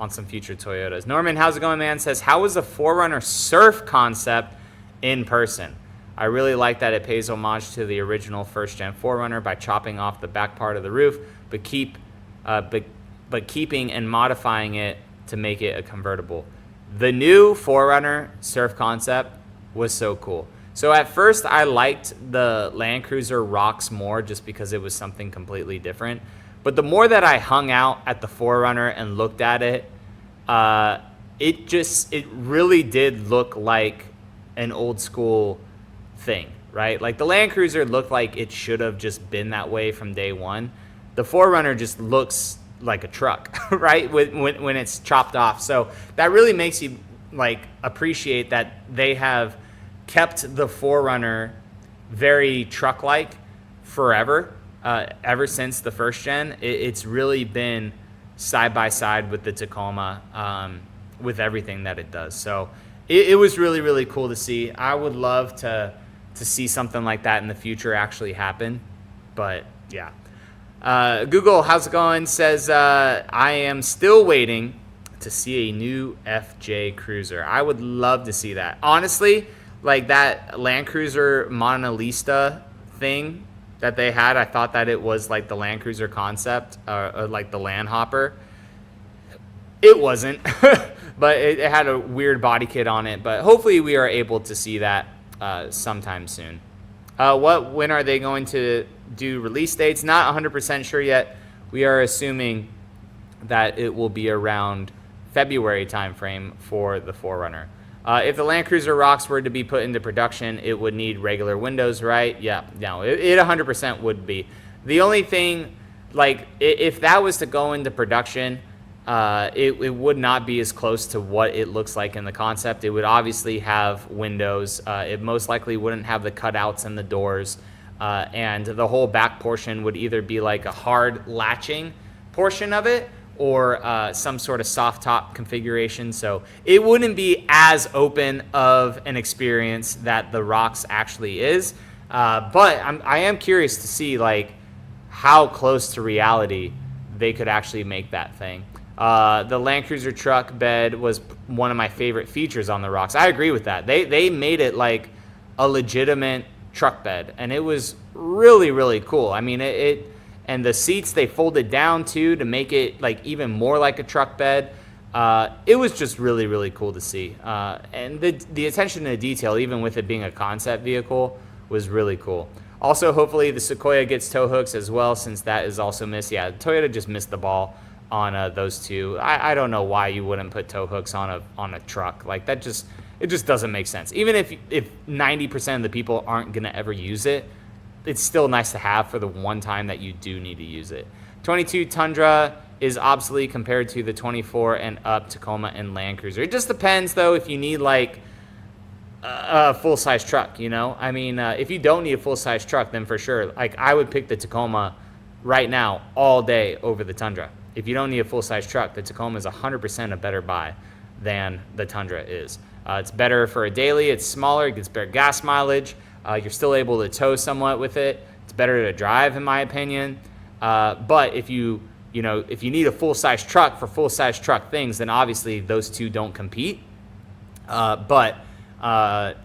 Speaker 1: some future Toyotas. Norman, how's it going, man? Says, how was the 4Runner Surf concept in person? I really like that it pays homage to the original first-gen 4Runner by chopping off the back part of the roof, but keeping and modifying it to make it a convertible. The new 4Runner Surf concept was so cool. So at first I liked the Land Cruiser rocks more just because it was something completely different. But the more that I hung out at the 4Runner and looked at it, it really did look like an old school thing, right? Like the Land Cruiser looked like it should have just been that way from day one. The 4Runner just looks like a truck, right? When it's chopped off. So that really makes you like appreciate that they have kept the 4Runner very truck-like forever, ever since the first gen. It's really been side by side with the Tacoma, with everything that it does. So it was really, really cool to see. I would love to see something like that in the future actually happen. But yeah. Google, how's it going? Says, I am still waiting to see a new FJ Cruiser. I would love to see that. Honestly, like that Land Cruiser Mona Lisa thing that they had, I thought that it was like the Land Cruiser concept, or like the Land Hopper. It wasn't, but it had a weird body kit on it. But hopefully we are able to see that sometime soon. When are they going to do release dates? Not 100% sure yet. We are assuming that it will be around February timeframe for the 4Runner. If the Land Cruiser Rocks were to be put into production, it would need regular windows, right? Yeah, no, it 100% would be. The only thing, like, if that was to go into production, it would not be as close to what it looks like in the concept. It would obviously have windows. It most likely wouldn't have the cutouts and the doors. And the whole back portion would either be like a hard latching portion of it, or some sort of soft top configuration. So it wouldn't be as open of an experience that the Rocks actually is. But I am curious to see like how close to reality they could actually make that thing. The Land Cruiser truck bed was one of my favorite features on the Rocks. I agree with that. They made it like a legitimate truck bed, and it was really, really cool. I mean, and the seats, they folded down too to make it like even more like a truck bed. It was just really, really cool to see. And the attention to detail, even with it being a concept vehicle, was really cool. Also, hopefully the Sequoia gets tow hooks as well, since that is also missed. Yeah, Toyota just missed the ball on those two. I don't know why you wouldn't put tow hooks on a truck. Like that it just doesn't make sense. Even if 90% of the people aren't gonna ever use it, it's still nice to have for the one time that you do need to use it. 22 Tundra is obsolete compared to the 24 and up Tacoma and Land Cruiser. It just depends though if you need like a full-size truck, you know? I mean, if you don't need a full-size truck, then for sure, like I would pick the Tacoma right now all day over the Tundra. If you don't need a full-size truck, the Tacoma is 100% a better buy than the Tundra is. It's better for a daily, it's smaller, it gets better gas mileage. You're still able to tow somewhat with it. It's better to drive, in my opinion. But if you need a full-size truck for full-size truck things, then obviously those two don't compete. But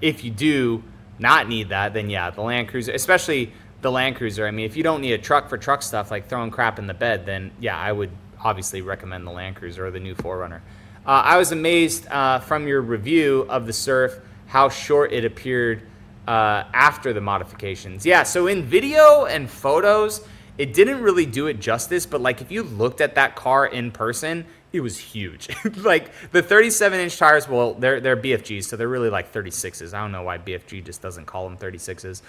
Speaker 1: if you do not need that, then yeah, the Land Cruiser, especially the Land Cruiser. I mean, if you don't need a truck for truck stuff like throwing crap in the bed, then yeah, I would obviously recommend the Land Cruiser or the new 4Runner. I was amazed from your review of the Surf how short it appeared after the modifications. Yeah, so in video and photos, it didn't really do it justice, but like if you looked at that car in person, it was huge. Like the 37-inch tires, well, they're BFGs, so they're really like 36s. I don't know why BFG just doesn't call them 36s.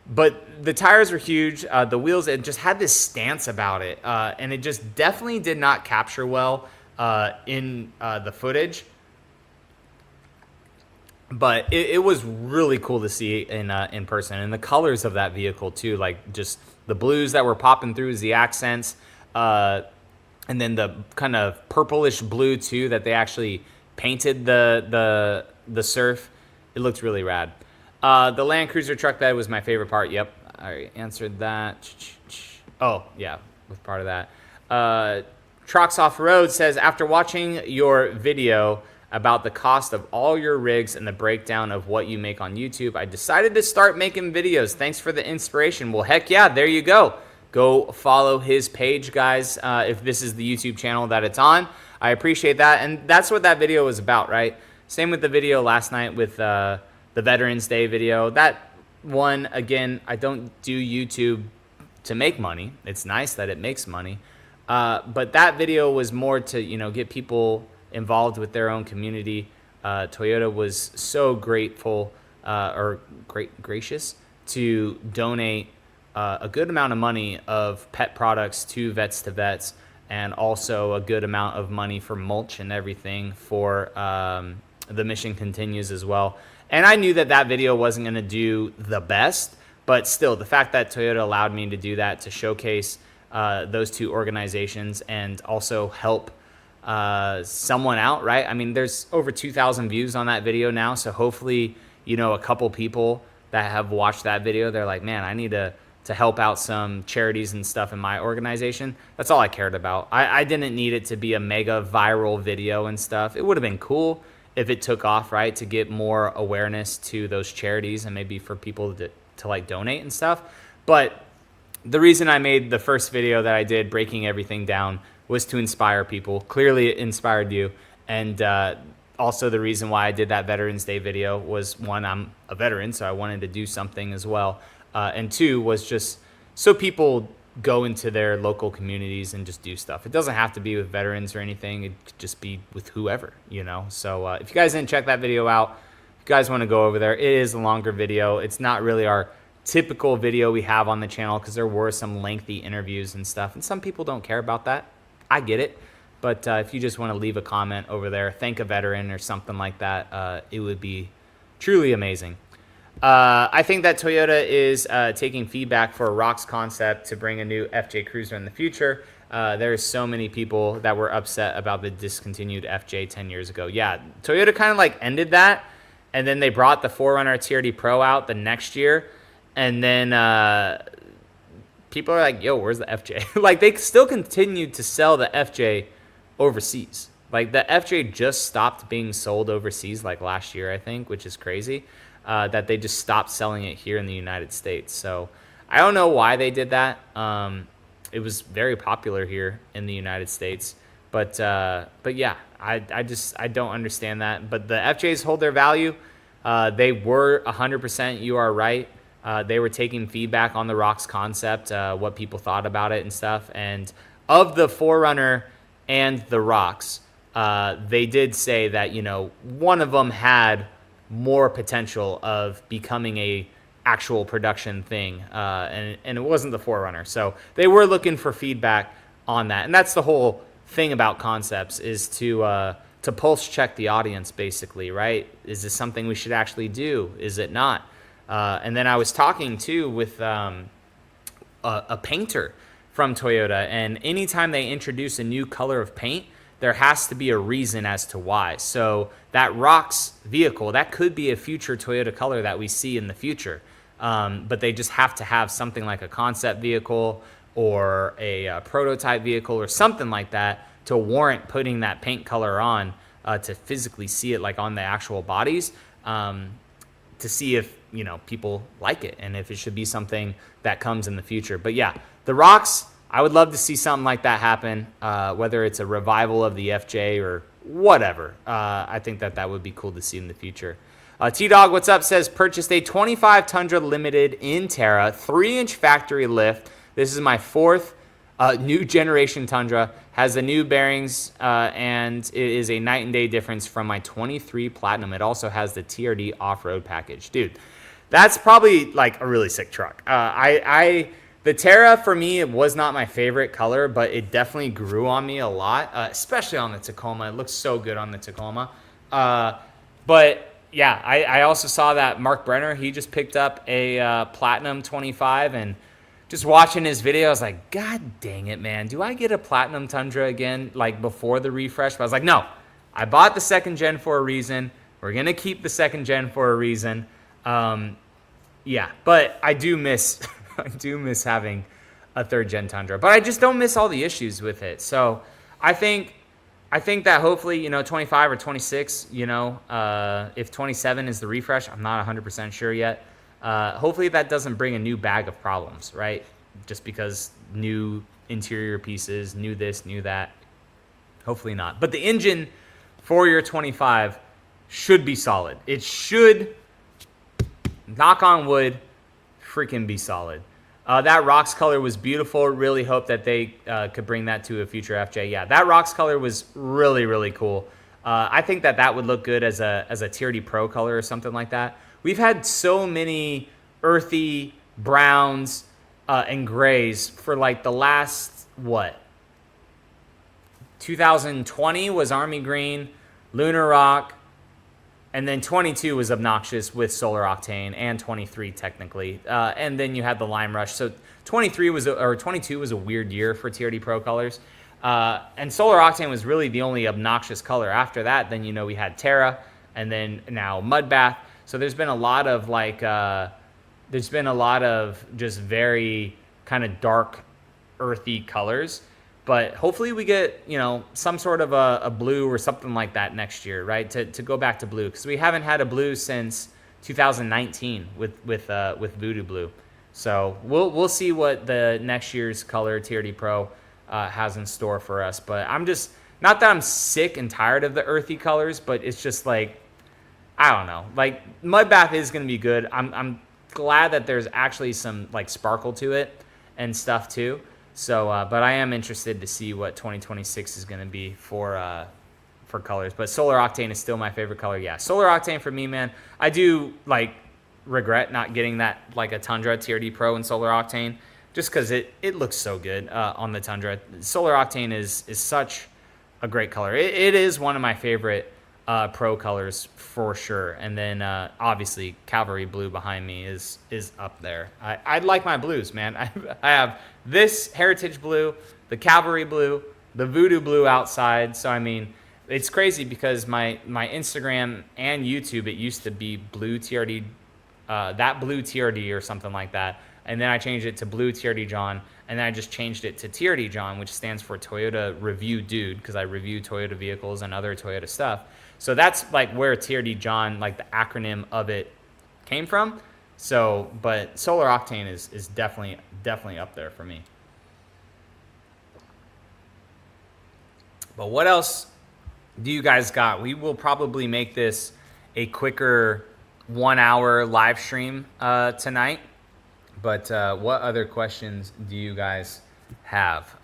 Speaker 1: But the tires were huge. The wheels, it just had this stance about it, and it just definitely did not capture well in the footage. But it was really cool to see in person, and the colors of that vehicle too, like just the blues that were popping through as the accents, and then the kind of purplish blue too that they actually painted the Surf. It looked really rad. The Land Cruiser truck bed was my favorite part. Yep, I answered that. Oh yeah, was part of that. Trox Off Road says, after watching your video about the cost of all your rigs and the breakdown of what you make on YouTube, I decided to start making videos. Thanks for the inspiration. Well, heck yeah, there you go. Go follow his page, guys, if this is the YouTube channel that it's on. I appreciate that, and that's what that video was about, right? Same with the video last night with the Veterans Day video. That one, again, I don't do YouTube to make money. It's nice that it makes money. But that video was more to, you know, get people involved with their own community. Toyota was so grateful gracious to donate a good amount of money of pet products to Vets to Vets, and also a good amount of money for mulch and everything for the mission continues as well. And I knew that that video wasn't going to do the best, but still, the fact that Toyota allowed me to do that to showcase those two organizations and also help someone out, right? I mean, there's over 2,000 views on that video now, so hopefully, you know, a couple people that have watched that video, they're like, man, I need to help out some charities and stuff in my organization. That's all I cared about. I didn't need it to be a mega viral video and stuff. It would have been cool if it took off, right, to get more awareness to those charities and maybe for people to like donate and stuff. But the reason I made the first video that I did, breaking everything down, was to inspire people. Clearly it inspired you. And also the reason why I did that Veterans Day video was, one, I'm a veteran, so I wanted to do something as well. And two, was just so people go into their local communities and just do stuff. It doesn't have to be with veterans or anything. It could just be with whoever, you know. So if you guys didn't check that video out, if you guys want to go over there, it is a longer video. It's not really our typical video we have on the channel because there were some lengthy interviews and stuff. And some people don't care about that. I get it. But if you just want to leave a comment over there, thank a veteran or something like that, it would be truly amazing. I think that Toyota is taking feedback for a ROX concept to bring a new FJ Cruiser in the future. There's so many people that were upset about the discontinued FJ 10 years ago. Yeah, Toyota kind of like ended that, and then they brought the 4Runner TRD Pro out the next year, and then people are like, yo, where's the FJ? Like, they still continued to sell the FJ overseas. Like, the FJ just stopped being sold overseas like last year, I think, which is crazy. That they just stopped selling it here in the United States. So I don't know why they did that. It was very popular here in the United States, but yeah, I don't understand that. But the FJs hold their value. They were 100%. You are right. They were taking feedback on the ROX concept, what people thought about it and stuff. And of the 4Runner and the ROX, they did say that, you know, one of them had more potential of becoming a actual production thing, and it wasn't the 4Runner. So they were looking for feedback on that, and that's the whole thing about concepts, is to pulse check the audience, basically, right? Is this something we should actually do? Is it not? And then I was talking too with a painter from Toyota, and anytime they introduce a new color of paint, there has to be a reason as to why. So that ROX vehicle, that could be a future Toyota color that we see in the future. But they just have to have something like a concept vehicle or a prototype vehicle or something like that to warrant putting that paint color on, to physically see it like on the actual bodies, to see if, you know, people like it and if it should be something that comes in the future. But yeah, the ROX, I would love to see something like that happen, whether it's a revival of the FJ or whatever. I think that would be cool to see in the future. T-Dog, what's up, says, purchased a 25 Tundra Limited in Terra, 3-inch factory lift. This is my fourth new generation Tundra. Has the new bearings, and it is a night and day difference from my 23 Platinum. It also has the TRD off-road package. Dude, that's probably like a really sick truck. The Terra, for me, it was not my favorite color, but it definitely grew on me a lot, especially on the Tacoma. It looks so good on the Tacoma. But, yeah, I also saw that Mark Brenner, he just picked up a Platinum 25, and just watching his video, I was like, God dang it, man. Do I get a Platinum Tundra again, like before the refresh? But I was like, no. I bought the second gen for a reason. We're going to keep the second gen for a reason. Yeah, but I do miss... I do miss having a third-gen Tundra, but I just don't miss all the issues with it. So I think that hopefully, you know, 25 or 26, you know, if 27 is the refresh, I'm not 100% sure yet. Hopefully that doesn't bring a new bag of problems, right? Just because new interior pieces, new this, new that. Hopefully not. But the engine for your 25 should be solid. It should, knock on wood, freaking be solid. That rocks color was beautiful. Really hope that they could bring that to a future FJ. Yeah, that rocks color was really, really cool. I think that would look good as a TRD Pro color or something like that. We've had so many earthy browns and grays for like the last, 2020 was Army Green, Lunar Rock, and then 22 was obnoxious with Solar Octane, and 23 technically. And then you had the Lime Rush. So 22 was a weird year for TRD Pro colors. And Solar Octane was really the only obnoxious color. After that, then we had Terra, and then now Mudbath. So there's been a lot of just very kind of dark, earthy colors. But hopefully we get, some sort of a blue or something like that next year, right? To go back to blue, because we haven't had a blue since 2019 with Voodoo Blue. So we'll see what the next year's color TRD Pro has in store for us. But I'm just, not that I'm sick and tired of the earthy colors, but it's just like, I don't know. Like Mudbath is going to be good. I'm glad that there's actually some like sparkle to it and stuff too. So, but I am interested to see what 2026 is going to be for colors. But Solar Octane is still my favorite color. Yeah, Solar Octane for me, man. I do regret not getting that like a Tundra TRD Pro and Solar Octane, just because it looks so good on the Tundra. Solar Octane is such a great color. It is one of my favorite Pro colors for sure. And then obviously Cavalry Blue behind me is up there. I like my blues, man. I have this Heritage Blue, the Cavalry Blue, the Voodoo Blue outside. So I mean, it's crazy because my Instagram and YouTube, it used to be Blue TRD, that Blue TRD or something like that. And then I changed it to Blue TRD John, and then I just changed it to TRD John, which stands for Toyota Review Dude, because I review Toyota vehicles and other Toyota stuff. So that's like where TRD John, like the acronym of it, came from. So, but Solar Octane is definitely up there for me. But what else do you guys got? We will probably make this a quicker 1 hour live stream tonight. But what other questions do you guys have?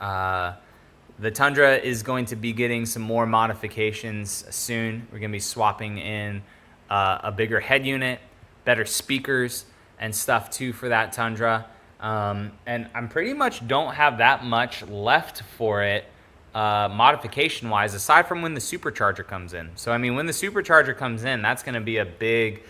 Speaker 1: The Tundra is going to be getting some more modifications soon. We're going to be swapping in a bigger head unit, better speakers and stuff too for that Tundra. And I'm pretty much don't have that much left for it modification wise, aside from when the supercharger comes in. So I mean, when the supercharger comes in, that's going to be a big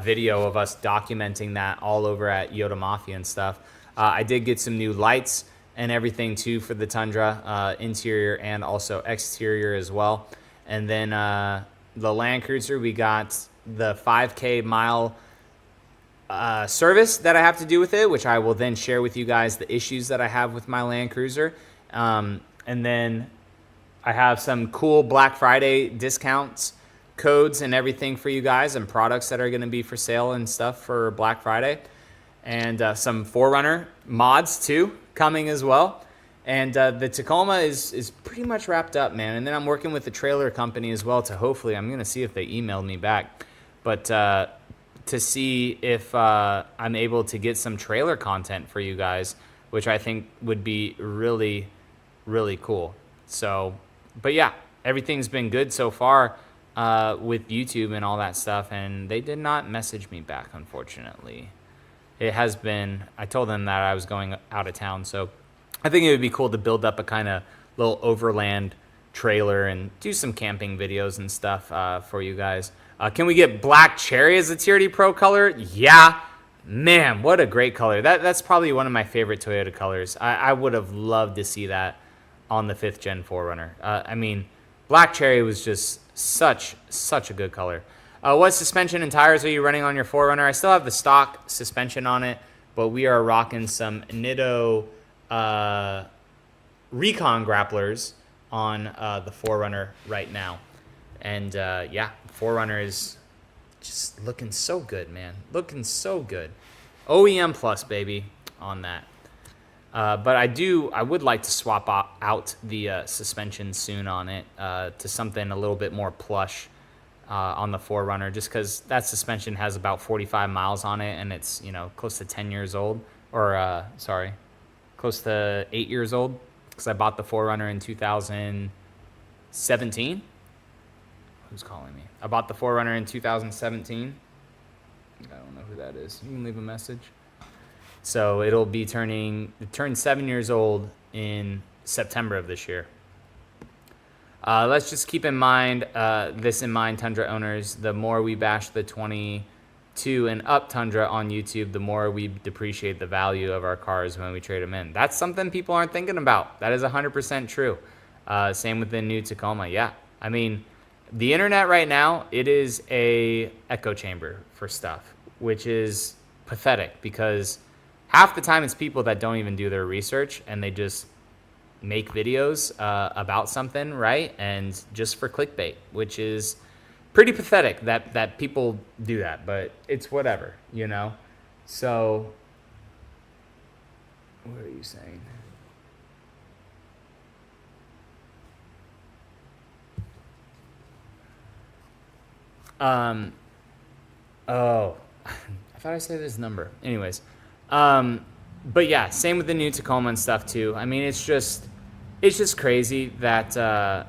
Speaker 1: video of us documenting that all over at Yota Mafia and stuff. I did get some new lights and everything too for the Tundra, interior and also exterior as well. And then the Land Cruiser, we got the 5K mile service that I have to do with it, which I will then share with you guys the issues that I have with my Land Cruiser. And then I have some cool Black Friday discounts, codes and everything for you guys, and products that are going to be for sale and stuff for Black Friday. And some 4Runner mods too coming as well. And the Tacoma is pretty much wrapped up, man. And then I'm working with the trailer company as well to hopefully, I'm going to see if they emailed me back, but to see if I'm able to get some trailer content for you guys, which I think would be really, really cool. So, but yeah, everything's been good so far with YouTube and all that stuff. And they did not message me back, unfortunately. It has been, I told them that I was going out of town, so I think it would be cool to build up a kind of little overland trailer and do some camping videos and stuff for you guys. Can we get Black Cherry as a TRD Pro color? Yeah. Man, what a great color. That's probably one of my favorite Toyota colors. I would have loved to see that on the 5th Gen 4Runner. I mean, Black Cherry was just such a good color. What suspension and tires are you running on your 4Runner? I still have the stock suspension on it, but we are rocking some Nitto Recon grapplers on the 4Runner right now. And yeah, 4Runner is just looking so good, man. Looking so good. OEM plus, baby, on that. But I would like to swap out the suspension soon on it to something a little bit more plush on the 4Runner, just because that suspension has about 45 miles on it, and it's close to 10 years old. or sorry, close to 8 years old, because I bought the 4Runner in 2017. Who's calling me? I bought the 4Runner in 2017. I don't know who that is. You can leave a message. So it turned 7 years old in September of this year. Let's just keep in mind, Tundra owners, the more we bash the 22 and up Tundra on YouTube, the more we depreciate the value of our cars when we trade them in. That's something people aren't thinking about. That is 100% true. Same with the new Tacoma. Yeah, I mean, the internet right now, it is a echo chamber for stuff, which is pathetic because half the time it's people that don't even do their research and they just make videos about something, right? And just for clickbait, which is pretty pathetic that people do that, but it's whatever, you know? So, what are you saying? Oh, I thought I said his number. Anyways, but yeah, same with the new Tacoma and stuff too. I mean, it's just crazy that,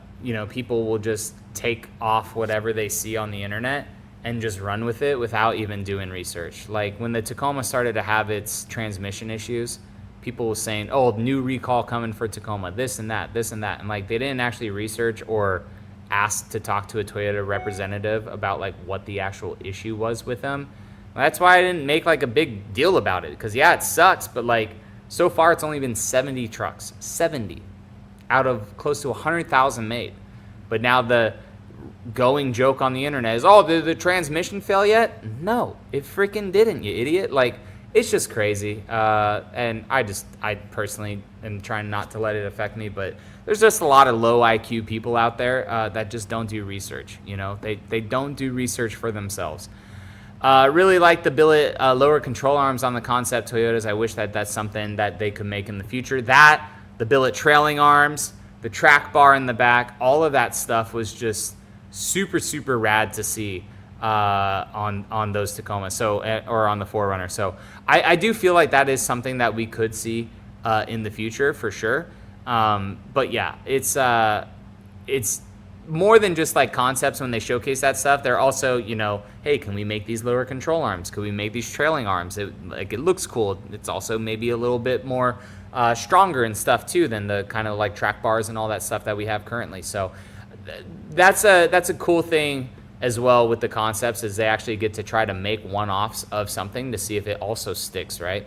Speaker 1: people will just take off whatever they see on the internet and just run with it without even doing research. Like when the Tacoma started to have its transmission issues, people were saying, oh, new recall coming for Tacoma, this and that. And like, they didn't actually research or ask to talk to a Toyota representative about like what the actual issue was with them. That's why I didn't make like a big deal about it, because yeah, it sucks, but like so far it's only been 70 trucks, 70 out of close to 100,000 made. But now the going joke on the internet is, oh, did the transmission fail yet? No, it freaking didn't, you idiot. Like, it's just crazy. And I personally am trying not to let it affect me, but there's just a lot of low IQ people out there that just don't do research. You know, they don't do research for themselves. Really like the billet lower control arms on the concept Toyotas. I wish that that's something that they could make in the future. That, the billet trailing arms, the track bar in the back, all of that stuff was just super, super rad to see on those Tacoma, or on the 4Runner. So I do feel like that is something that we could see in the future for sure. But yeah, it's more than just like concepts when they showcase that stuff. They're also, hey, can we make these lower control arms? Can we make these trailing arms? It looks cool. It's also maybe a little bit more stronger and stuff too than the kind of like track bars and all that stuff that we have currently. So that's a cool thing as well with the concepts, is they actually get to try to make one-offs of something to see if it also sticks, right?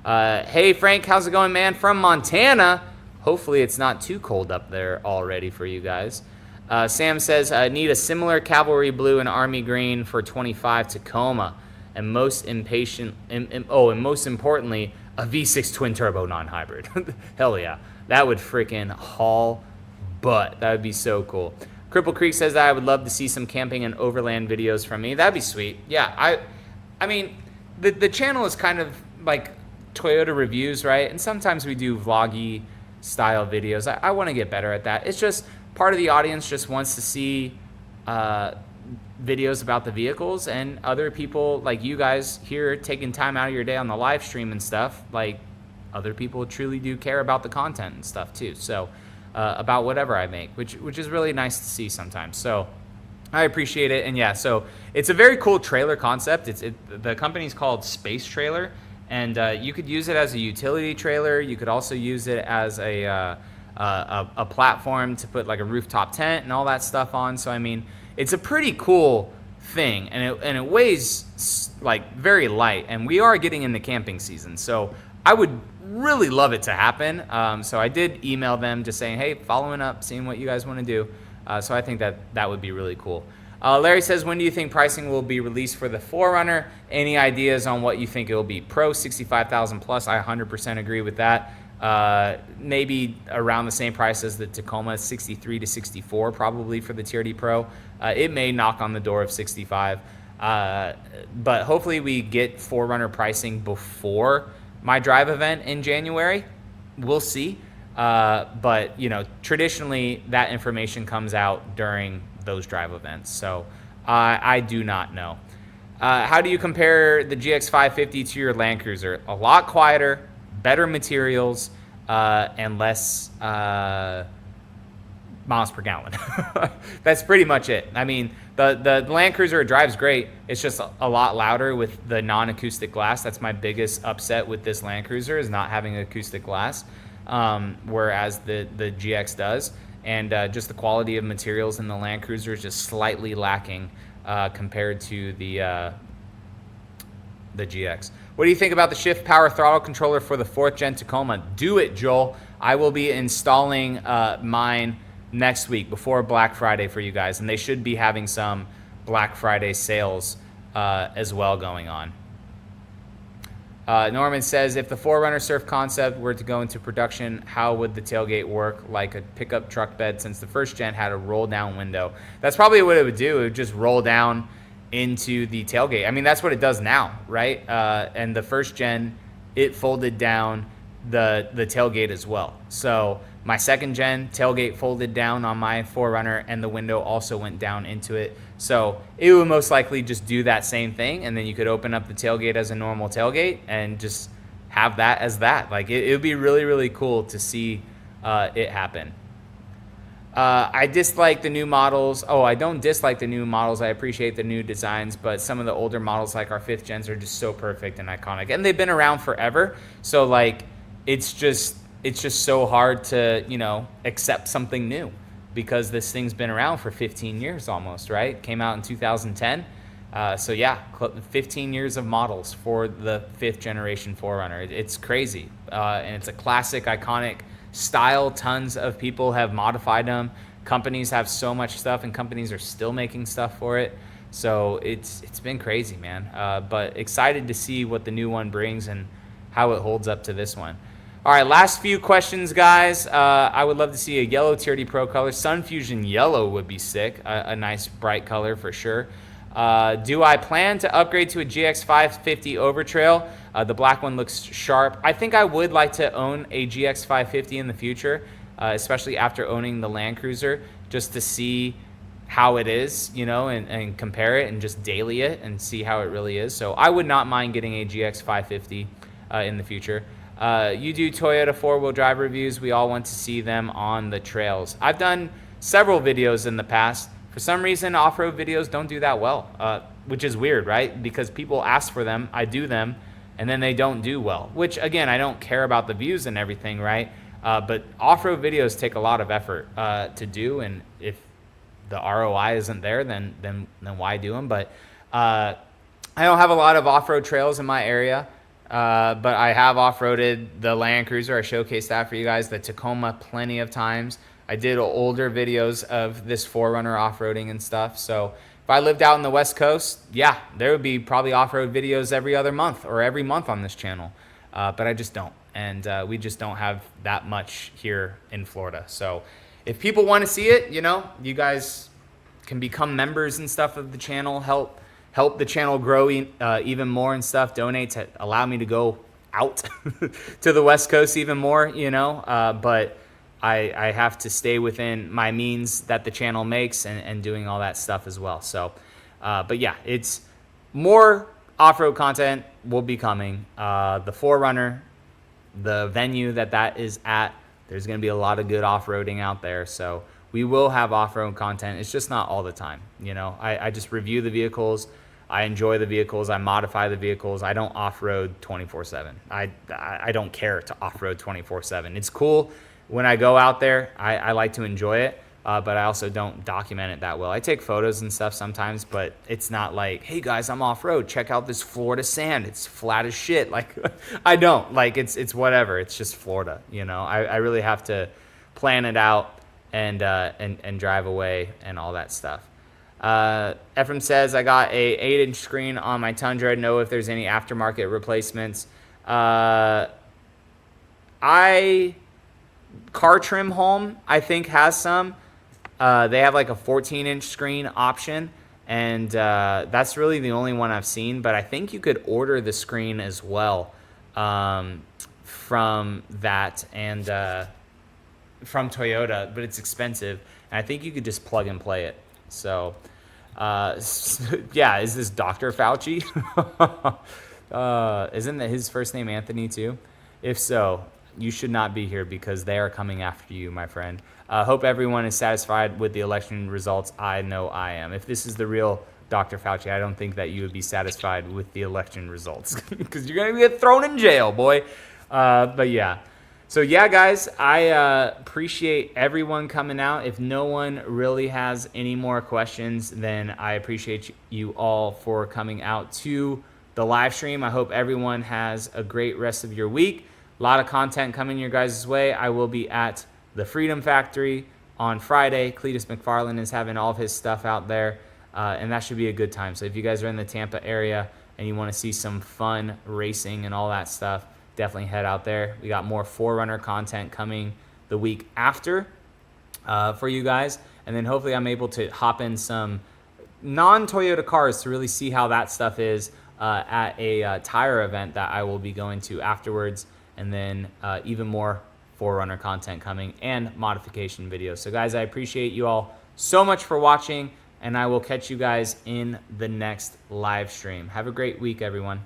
Speaker 1: Hey Frank, how's it going, man? From Montana. Hopefully it's not too cold up there already for you guys. Sam says, I need a similar cavalry blue and army green for 25 Tacoma, and most importantly, a V6 twin turbo non-hybrid. Hell yeah, that would freaking haul butt. That would be so cool. Cripple Creek says that I would love to see some camping and overland videos from me. That'd be sweet. Yeah, I mean, the channel is kind of like Toyota reviews, right? And sometimes we do vloggy style videos. I want to get better at that. It's just part of the audience just wants to see videos about the vehicles, and other people like you guys here taking time out of your day on the live stream and stuff, like other people truly do care about the content and stuff too. So about whatever I make, which is really nice to see sometimes. So I appreciate it. And yeah, so it's a very cool trailer concept. The company's called Space Trailer, and you could use it as a utility trailer. You could also use it as a platform to put like a rooftop tent and all that stuff on. So I mean, it's a pretty cool thing, and it weighs like very light, and we are getting into camping season, so I would really love it to happen. So I did email them just saying, hey, following up, seeing what you guys want to do. So I think that would be really cool. Larry says, when do you think pricing will be released for the 4Runner? Any ideas on what you think it will be? Pro, 65,000 plus. I 100% agree with that. Maybe around the same price as the Tacoma, 63 to 64 probably for the TRD Pro. It may knock on the door of 65. But hopefully we get 4Runner pricing before my drive event in January. We'll see. But traditionally that information comes out during those drive events. So I do not know. How do you compare the GX550 to your Land Cruiser? A lot quieter, better materials, and less miles per gallon. That's pretty much it. I mean, the Land Cruiser, it drives great. It's just a lot louder with the non-acoustic glass. That's my biggest upset with this Land Cruiser, is not having acoustic glass, whereas the GX does. And just the quality of materials in the Land Cruiser is just slightly lacking compared to the GX. What do you think about the shift power throttle controller for the 4th gen Tacoma? Do it, Joel. I will be installing mine next week before Black Friday for you guys, and they should be having some Black Friday sales as well going on. Norman says, if the 4Runner Surf concept were to go into production, how would the tailgate work like a pickup truck bed, since the 1st gen had a roll down window? That's probably what it would do. It would just roll down into the tailgate. I mean, that's what it does now, right? And the 1st gen, it folded down the tailgate as well. So my 2nd gen tailgate folded down on my 4Runner, and the window also went down into it. So it would most likely just do that same thing, and then you could open up the tailgate as a normal tailgate and just have that as that. Like, it would be really, really cool to see it happen. I dislike the new models. Oh, I don't dislike the new models. I appreciate the new designs, but some of the older models, like our 5th gens, are just so perfect and iconic. And they've been around forever. So, like, it's just so hard to, you know, accept something new, because this thing's been around for 15 years almost, right? Came out in 2010. So yeah, 15 years of models for the 5th generation 4Runner. It's crazy. And it's a classic, iconic style. Tons of people have modified them. Companies have so much stuff, and companies are still making stuff for it. So it's been crazy, man. But excited to see what the new one brings and how it holds up to this one. All right, last few questions, guys. I would love to see a yellow TRD Pro color. Sun Fusion yellow would be sick. A nice bright color for sure. Do I plan to upgrade to a GX550 Overtrail? The black one looks sharp. I think I would like to own a GX550 in the future, especially after owning the Land Cruiser, just to see how it is, you know, and compare it and just daily it and see how it really is. So I would not mind getting a GX550 in the future. You do Toyota 4-wheel drive reviews. We all want to see them on the trails. I've done several videos in the past. For some reason, off-road videos don't do that well, which is weird, right? Because people ask for them, I do them, and then they don't do well, which, again, I don't care about the views and everything, right? But off-road videos take a lot of effort to do, and if the ROI isn't there, then why do them? But I don't have a lot of off-road trails in my area. But I have off-roaded the Land Cruiser. I showcased that for you guys. The Tacoma plenty of times. I did older videos of this 4Runner off-roading and stuff. So if I lived out in the West Coast, yeah, there would be probably off-road videos every other month or every month on this channel. But I just don't. And we just don't have that much here in Florida. So if people want to see it, you know, you guys can become members and stuff of the channel, help the channel grow even more and stuff, donate to allow me to go out to the West Coast even more, you know, but I have to stay within my means that the channel makes and doing all that stuff as well. So, but yeah, it's more off-road content will be coming. The 4Runner, the venue that is at, there's going to be a lot of good off-roading out there. So we will have off-road content. It's just not all the time. You know, I just review the vehicles. I enjoy the vehicles. I modify the vehicles. I don't off-road 24/7. I don't care to off-road 24/7. It's cool when I go out there. I like to enjoy it, but I also don't document it that well. I take photos and stuff sometimes, but it's not like, hey guys, I'm off-road. Check out this Florida sand. It's flat as shit. Like, I don't. Like, it's whatever. It's just Florida, you know. I really have to plan it out and drive away and all that stuff. Ephraim says, I got a 8-inch screen on my Tundra. Know if there's any aftermarket replacements. Car Trim Home, I think, has some. They have like a 14-inch screen option, and that's really the only one I've seen. But I think you could order the screen as well from that and from Toyota, but it's expensive. And I think you could just plug and play it. So Yeah, is this Dr. Fauci? Isn't that his first name Anthony too? If so, you should not be here because they are coming after you, my friend. Hope everyone is satisfied with the election results. I know I am. If this is the real Dr. Fauci, I don't think that you would be satisfied with the election results because you're going to get thrown in jail, boy. But yeah. So yeah, guys, I appreciate everyone coming out. If no one really has any more questions, then I appreciate you all for coming out to the live stream. I hope everyone has a great rest of your week. A lot of content coming your guys' way. I will be at the Freedom Factory on Friday. Cletus McFarland is having all of his stuff out there, and that should be a good time. So if you guys are in the Tampa area and you want to see some fun racing and all that stuff, definitely head out there. We got more 4Runner content coming the week after for you guys. And then hopefully I'm able to hop in some non-Toyota cars to really see how that stuff is at a tire event that I will be going to afterwards. And then even more 4Runner content coming and modification videos. So guys, I appreciate you all so much for watching, and I will catch you guys in the next live stream. Have a great week, everyone.